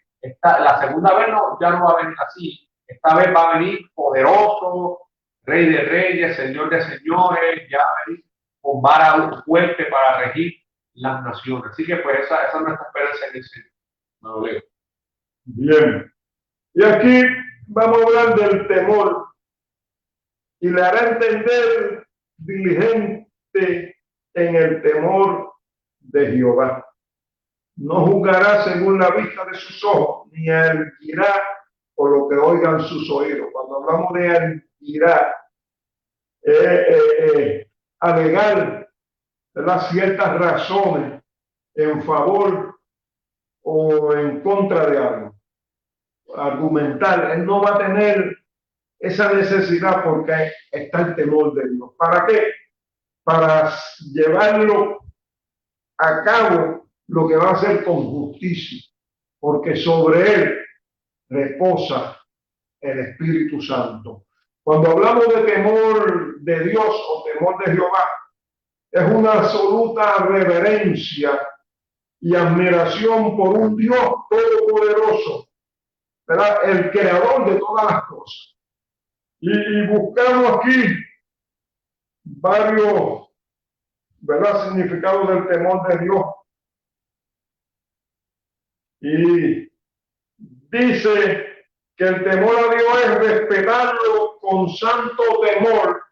La segunda vez ya no va a venir así. Esta vez va a venir poderoso, Rey de reyes, Señor de señores, ya va a venir con vara fuerte para regir las naciones. Así que pues esa es nuestra esperanza en el Señor. No, Leo. Bien. Y aquí vamos a hablar del temor. Y le hará entender diligente en el temor de Jehová. No juzgará según la vista de sus ojos, ni erguirá por lo que oigan sus oídos. Cuando hablamos de erguirá, alegar, ¿verdad?, ciertas razones en favor o en contra de algo. Argumentar, él no va a tener esa necesidad porque está el temor de Dios. ¿Para qué? Para llevarlo a cabo lo que va a hacer con justicia, porque sobre él reposa el Espíritu Santo. Cuando hablamos de temor de Dios o temor de Jehová, es una absoluta reverencia y admiración por un Dios todopoderoso, ¿verdad? El creador de todas las cosas. Y buscamos aquí varios, ¿verdad?, significados del temor de Dios. Y dice que el temor a Dios es respetarlo con santo temor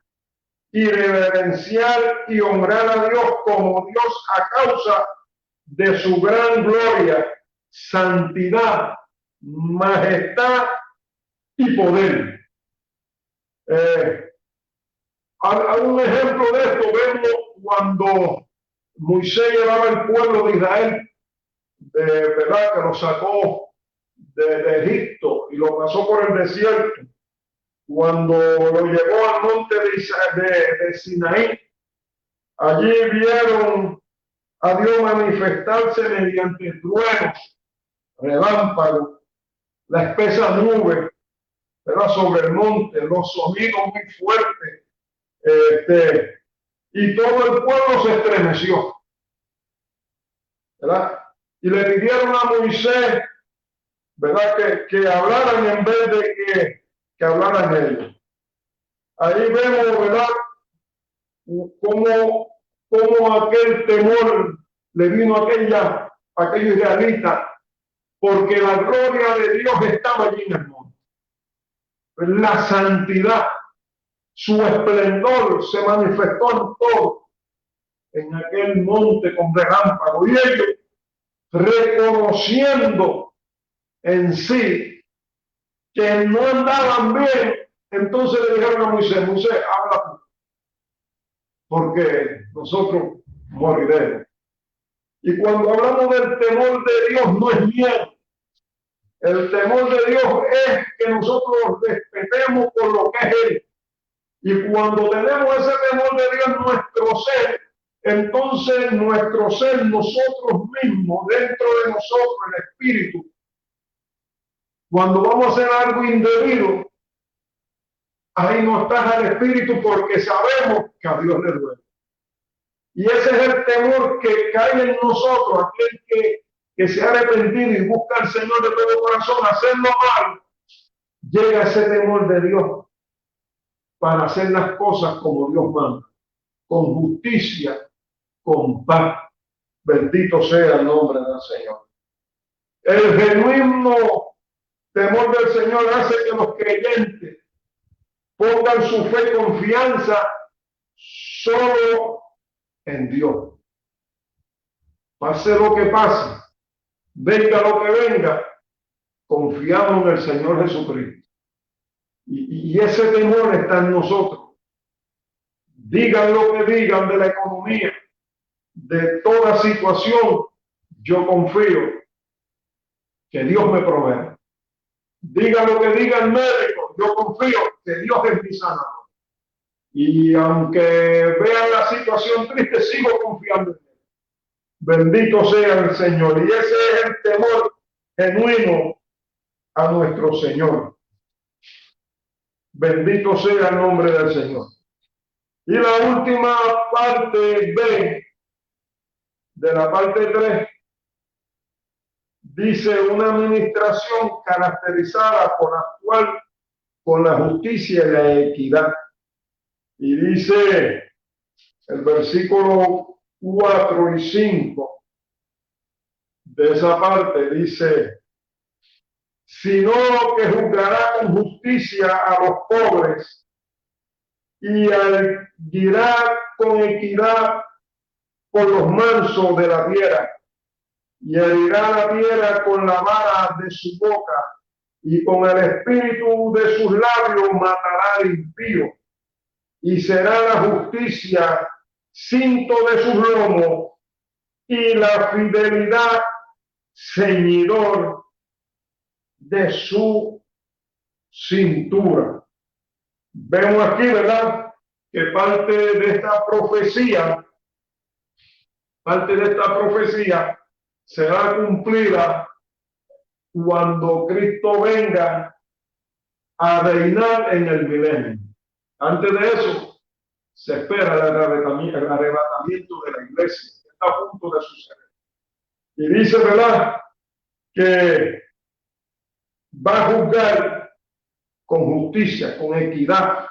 y reverenciar y honrar a Dios como Dios a causa de su gran gloria, santidad, majestad y poder. Un ejemplo de esto vemos cuando Moisés llevaba al pueblo de Israel, ¿verdad?, que lo sacó de Egipto y lo pasó por el desierto. Cuando lo llevó al monte de Sinaí, allí vieron a Dios manifestarse mediante truenos, relámpagos, la espesa nube, ¿verdad?, sobre el monte, los sonidos muy fuertes, y todo el pueblo se estremeció, ¿verdad? Y le pidieron a Moisés, ¿verdad?, que hablaran en vez de que hablaran ellos. Ahí vemos, ¿verdad?, cómo aquel temor le vino a aquellos israelitas, porque la gloria de Dios estaba allí en el monte. La santidad, su esplendor se manifestó en todo, en aquel monte con relámpago, y ellos, reconociendo en sí que no andaban bien, entonces le dijeron a Moisés: Moisés, habla tú, porque nosotros moriremos. Y cuando hablamos del temor de Dios, no es miedo. El temor de Dios es que nosotros respetemos por lo que es Él. Y cuando tenemos ese temor de Dios en nuestro ser, entonces nuestro ser, nosotros mismos, dentro de nosotros, el espíritu, cuando vamos a hacer algo indebido, ahí no está el espíritu, porque sabemos que a Dios le duele. Y ese es el temor que cae en nosotros, aquel que se ha arrepentido y busca al Señor de todo corazón, hacerlo mal, llega ese temor de Dios para hacer las cosas como Dios manda, con justicia, con paz. Bendito sea el nombre del Señor. El genuino temor del Señor hace que los creyentes pongan su fe y confianza solo en Dios. Pase lo que pase, venga lo que venga, confiamos en el Señor Jesucristo. Y ese temor está en nosotros. Digan lo que digan de la economía, de toda situación, yo confío que Dios me provee. Diga lo que diga el médico, yo confío que Dios es mi sanador. Y aunque vean la situación triste, sigo confiando en Él. Bendito sea el Señor. Y ese es el temor genuino a nuestro Señor. Bendito sea el nombre del Señor. Y la última parte B de la parte 3 dice: una administración caracterizada por actuar con la justicia y la equidad. Y dice el versículo 4 y 5 de esa parte, dice: sino que juzgará con justicia a los pobres y guiará con equidad por los mansos de la tierra, y herirá la tierra con la vara de su boca, y con el espíritu de sus labios matará al impío, y será la justicia cinto de sus lomos, y la fidelidad ceñidor de su cintura. Vemos aquí, ¿verdad?, que parte de esta profecía será cumplida cuando Cristo venga a reinar en el milenio. Antes de eso, se espera el arrebatamiento de la iglesia, que está a punto de suceder. Y dice, ¿verdad?, que va a juzgar con justicia, con equidad,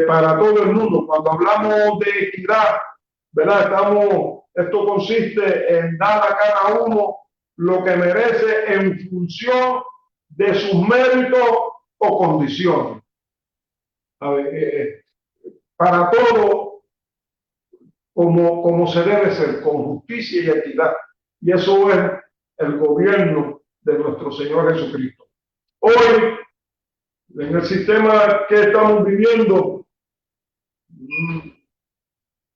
para todo el mundo. Cuando hablamos de equidad, ¿verdad?, esto consiste en dar a cada uno lo que merece en función de sus méritos o condiciones. A ver, para todo, como se debe ser, con justicia y equidad. Y eso es el gobierno de nuestro Señor Jesucristo. Hoy, en el sistema que estamos viviendo,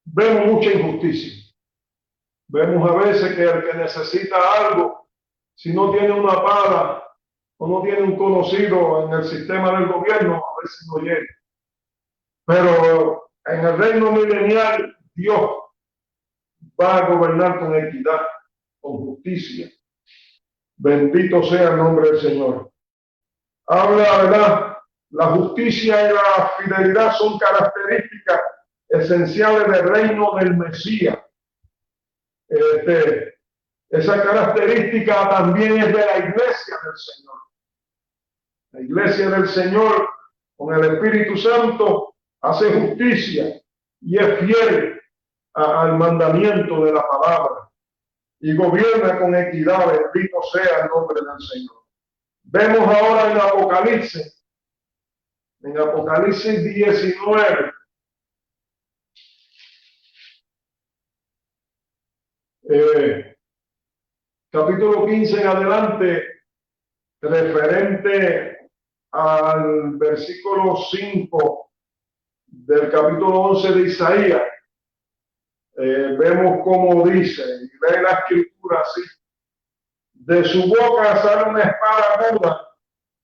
vemos mucha injusticia. Vemos a veces que el que necesita algo, si no tiene una pala o no tiene un conocido en el sistema del gobierno, a veces no llega. Pero en el reino milenial, Dios va a gobernar con equidad, con justicia. Bendito sea el nombre del Señor. Habla, ¿verdad? La justicia y la fidelidad son características esenciales del reino del Mesías. Esa característica también es de la iglesia del Señor. La iglesia del Señor, con el Espíritu Santo, hace justicia y es fiel al mandamiento de la palabra y gobierna con equidad. Bendito sea el nombre del Señor. Vemos ahora en Apocalipsis 19, capítulo 15 en adelante, referente al versículo 5 del capítulo 11 de Isaías. Vemos cómo dice, y lee la escritura así: de su boca sale una espada aguda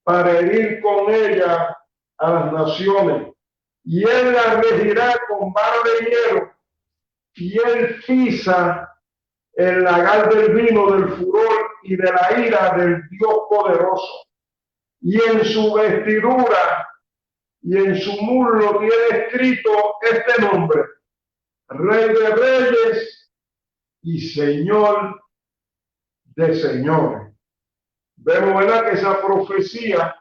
para herir con ella a las naciones, y él la regirá con vara de hierro, y él pisa el lagar del vino del furor y de la ira del Dios poderoso. Y en su vestidura y en su muslo tiene escrito este nombre: Rey de Reyes y Señor de Señores. Vemos, ¿verdad?, que esa profecía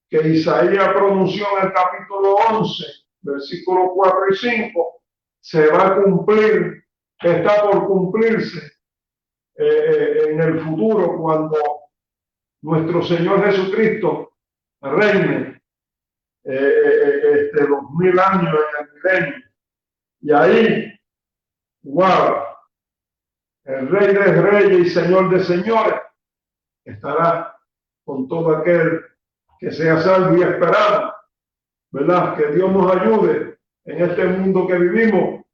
que Isaías pronunció en el capítulo 11, versículos 4 y 5, se va a cumplir, está por cumplirse en el futuro, cuando nuestro Señor Jesucristo reine 2000 años en el milenio. Y ahí, wow, el Rey de Reyes y Señor de Señores estará con todo aquel que sea salvo y esperado, ¿verdad? Que Dios nos ayude en este mundo que vivimos,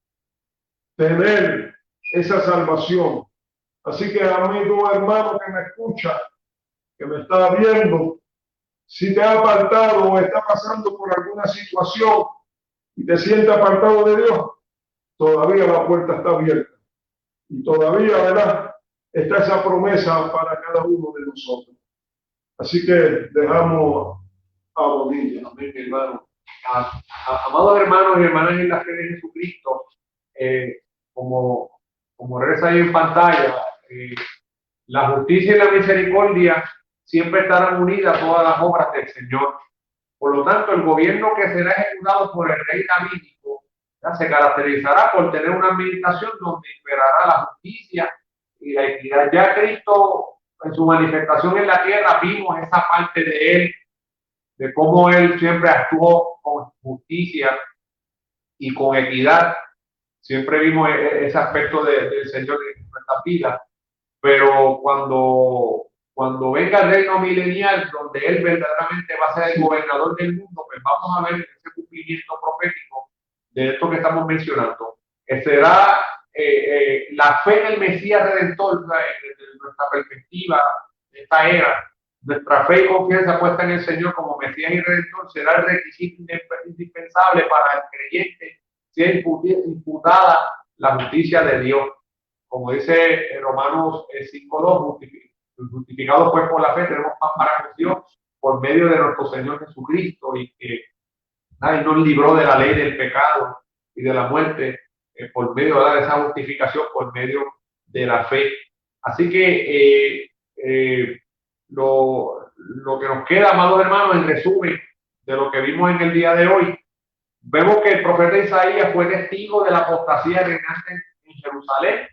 tener esa salvación. Así que, amigo hermano que me escucha, que me está viendo, si te ha apartado o está pasando por alguna situación y te sientes apartado de Dios, todavía la puerta está abierta. Y todavía, ¿verdad?, está esa promesa para cada uno de nosotros. Así que dejamos a Bonilla. Amén, mi hermano. Amados hermanos y hermanas en la fe de Jesucristo, como reza ahí en pantalla, la justicia y la misericordia siempre estarán unidas a todas las obras del Señor. Por lo tanto, el gobierno que será ejecutado por el rey davídico se caracterizará por tener una administración donde imperará la justicia y la equidad. Ya Cristo, en su manifestación en la tierra, vimos esa parte de él, de cómo él siempre actuó con justicia y con equidad. Siempre vimos ese aspecto del Señor en nuestra vida. Pero cuando venga el reino milenial, donde él verdaderamente va a ser el gobernador del mundo, pues vamos a ver ese cumplimiento profético de esto que estamos mencionando. Será la fe en el Mesías Redentor, desde nuestra perspectiva de esta era. Nuestra fe y confianza puesta en el Señor como Mesías y Redentor será el requisito indispensable para el creyente sea imputada la justicia de Dios. Como dice Romanos 5:2, justificados pues por la fe, tenemos paz para con Dios por medio de nuestro Señor Jesucristo, y que Y nos libró de la ley del pecado y de la muerte por medio, ¿verdad?, de esa justificación por medio de la fe. Así que lo que nos queda, amados hermanos, en resumen de lo que vimos en el día de hoy, vemos que el profeta Isaías fue testigo de la apostasía reinante en Jerusalén.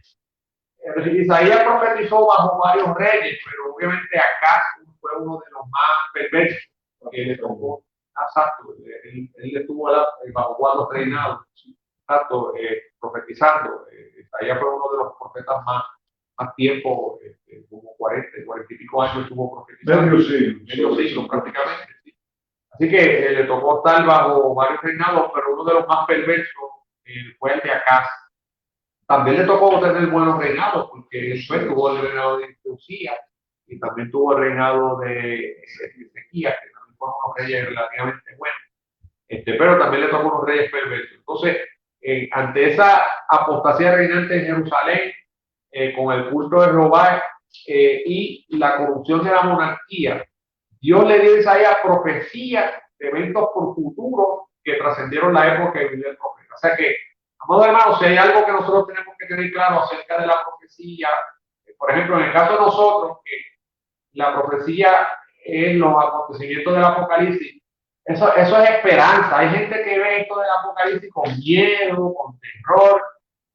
Isaías profetizó bajo varios reyes, pero obviamente Acaz fue uno de los más perversos que le tocó. Exacto, él estuvo bajo 4 reinados, exacto, profetizando. Isaías fue uno de los profetas más tiempo, como 40 y pico años estuvo profetizando. Medio siglo prácticamente. Sí. Así que le tocó estar bajo varios reinados, pero uno de los más perversos fue el de Acaz. También le tocó tener buenos reinados, porque después tuvo el reinado de Usías y también tuvo el reinado de Ezequías, que también fueron unos reyes relativamente buenos, pero también le tocó unos reyes perversos. Entonces, ante esa apostasía reinante en Jerusalén, con el culto de Jehová y la corrupción de la monarquía, Dios le dio a Isaías profecías de eventos por futuro que trascendieron la época que vivió el profeta. O sea que, amados hermanos, si hay algo que nosotros tenemos que tener claro acerca de la profecía, por ejemplo, en el caso de nosotros, que la profecía es los acontecimientos del Apocalipsis, eso es esperanza. Hay gente que ve esto del Apocalipsis con miedo, con terror.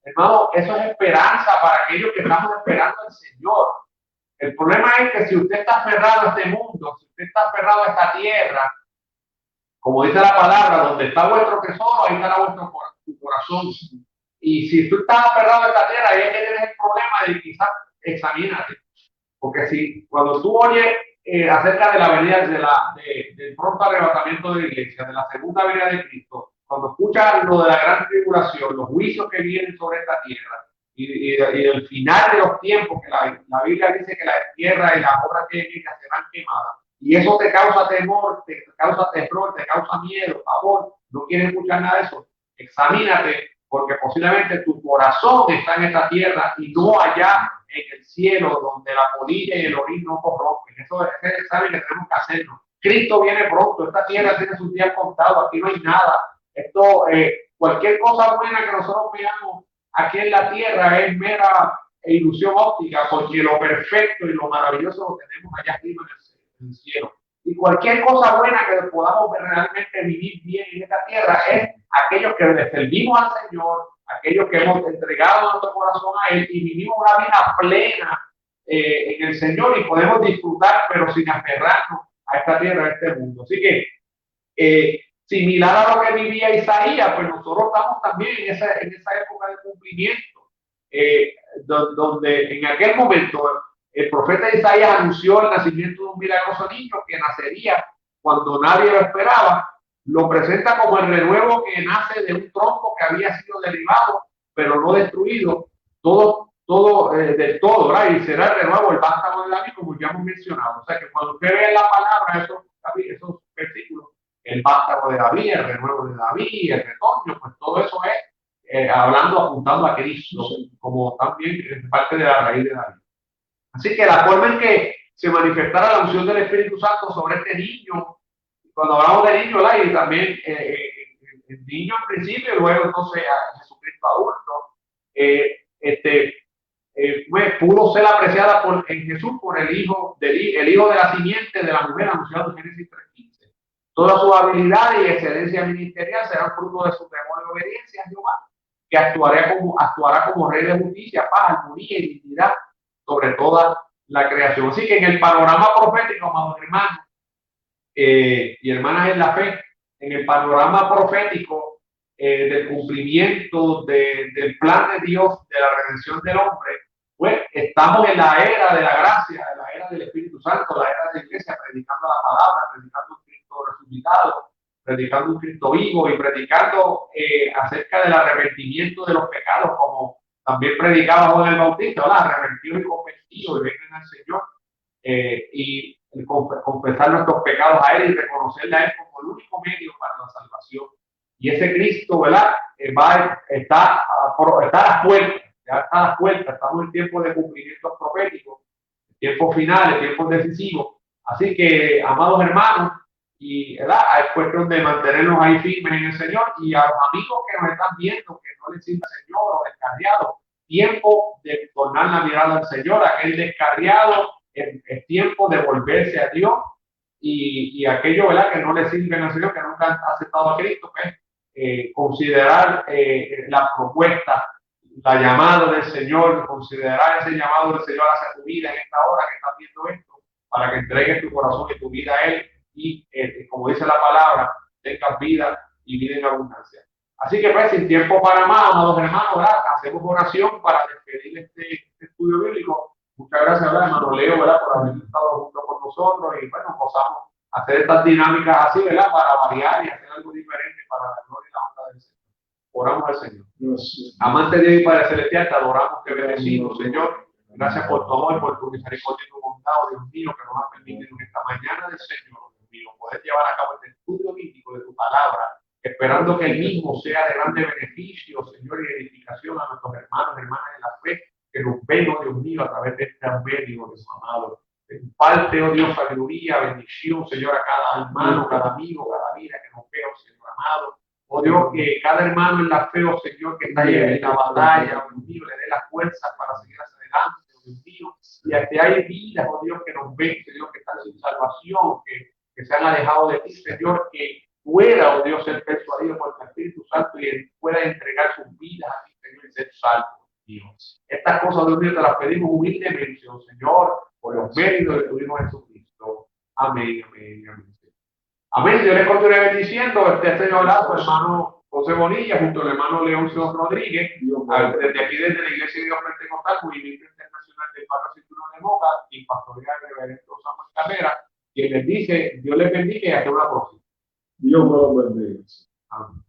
Hermano, eso es esperanza para aquellos que estamos esperando al Señor. El problema es que si usted está aferrado a este mundo, si usted está aferrado a esta tierra, como dice la palabra, donde está vuestro tesoro, ahí estará vuestro corazón. Y si tú estás aferrado a esta tierra, ahí es que tienes el problema de quizás examínate. Porque si cuando tú oyes acerca de la venida del pronto arrebatamiento de la iglesia, de la segunda venida de Cristo, cuando escuchas lo de la gran tribulación, los juicios que vienen sobre esta tierra y del final de los tiempos, que la Biblia dice que la tierra y las obras que vienen serán quemadas, y eso te causa temor, te causa terror, te causa miedo, pavor, no quieres escuchar nada de eso, examínate, porque posiblemente tu corazón está en esta tierra y no allá en el cielo, donde la polilla y el orín no corrompen. Eso es el examen que tenemos que hacernos. Cristo viene pronto, esta tierra tiene sus días contados, aquí no hay nada. Esto, cualquier cosa buena que nosotros veamos aquí en la tierra es mera ilusión óptica, porque lo perfecto y lo maravilloso lo tenemos allá arriba en el cielo. Y cualquier cosa buena que podamos realmente vivir bien en esta tierra es aquellos que le servimos al Señor, aquellos que hemos entregado nuestro corazón a Él y vivimos una vida plena en el Señor y podemos disfrutar, pero sin aferrarnos a esta tierra, a este mundo. Así que, similar a lo que vivía Isaías, pues nosotros estamos también en esa época de cumplimiento, donde en aquel momento el profeta Isaías anunció el nacimiento de un milagroso niño que nacería cuando nadie lo esperaba. Lo presenta como el renuevo que nace de un tronco que había sido derribado, pero no destruido, del todo, ¿verdad? Y será el renuevo, el vástago de David, como ya hemos mencionado. O sea que cuando usted ve la palabra, esos versículos, el vástago de David, el renuevo de David, el retoño, pues todo eso es apuntando a Cristo, como también es parte de la raíz de David. Así que la forma en que se manifestara la unción del Espíritu Santo sobre este niño, cuando hablamos de niño, y también el niño al principio y luego entonces a Jesucristo adulto, pudo ser apreciada en Jesús por el hijo de la simiente de la mujer anunciado en Génesis 3:15. Toda su habilidad y excelencia ministerial serán fruto de su temor y obediencia a Jehová, que actuará como rey de justicia, paz, armonía y dignidad sobre toda la creación. Así que en el panorama profético, amados hermanos y hermanas en la fe, en el panorama profético del cumplimiento del plan de Dios, de la redención del hombre, pues estamos en la era de la gracia, en la era del Espíritu Santo, la era de la iglesia, predicando la palabra, predicando un Cristo resucitado, predicando un Cristo vivo y predicando acerca del arrepentimiento de los pecados, como también predicaba Juan el Bautista, arrepentidos y convertidos y vengan al Señor, y confesar nuestros pecados a Él y reconocerle a Él como el único medio para la salvación. Y ese Cristo, ¿verdad? Está a la puerta, ya está a la puerta, estamos en tiempo de cumplimientos proféticos, tiempos finales, tiempos decisivos. Así que, amados hermanos, Y ¿verdad? Es cuestión de mantenernos ahí firmes en el Señor. Y a los amigos que nos están viendo, que no les sirve el Señor o descarriados, tiempo de tornar la mirada al Señor. Aquel descarriado, es tiempo de volverse a Dios. Y aquello, ¿verdad?, que no le sirven al Señor, que nunca han aceptado a Cristo, pues considerar la propuesta, la llamada del Señor, considerar ese llamado del Señor hacia tu vida en esta hora que estás viendo esto, para que entregues tu corazón y tu vida a Él y, como dice la palabra, tengas vida y vida en abundancia. Así que, pues, sin tiempo para más, amados hermanos, ¿verdad?, hacemos oración para despedir este estudio bíblico. Muchas gracias, ¿verdad?, hermano Leo, ¿verdad?, por haber estado junto con nosotros y, bueno, gozamos hacer estas dinámicas así, ¿verdad?, para variar y hacer algo diferente para la gloria y la honra del Señor. Oramos al Señor. Amante de Dios y Padre Celestial, te adoramos, te bendecimos, Señor. Gracias por tu amor, por tu misericordia y tu bondad, oh Dios mío, que nos ha permitido en esta mañana del Señor, Dios mío, poder llevar a cabo este estudio bíblico de tu palabra, esperando que el mismo sea de grande beneficio, Señor, y edificación a nuestros hermanos y hermanas en la fe, que nos ven, oh Dios mío, a través de este medio, Dios amado. Parte, oh Dios, sabiduría, bendición, Señor, a cada hermano, cada amigo, cada vida que nos vea, oh Señor amado. Oh Dios, que cada hermano en la fe, oh Señor, que está ahí en la batalla, oh Dios mío, le dé las fuerzas para seguir hacia adelante, oh Dios mío. Y a que hay vidas, oh Dios, que nos ven, Señor, que están sin salvación, que se han alejado de ti, Señor, que pueda, oh Dios, ser persuadido por el Espíritu Santo y pueda entregar sus vidas a ti, Señor, y ser salvo, Dios. Estas cosas, Dios mío, te las pedimos humildemente, oh Señor, por los méritos de tu Hijo Jesucristo. Amén, amén, amén. Amén. Dios les continúe bendiciendo. Este Señor Lazo, hermano José Bonilla, junto al hermano Leoncio Rodríguez, desde aquí, desde la Iglesia de Dios Pentecostal, Movimiento Internacional del Barrio Cinturón de Moca, y pastorea el reverendo Samuel Carrera, quien les dice, Dios les bendiga y hasta una próxima. Dios me lo bendiga. Amén.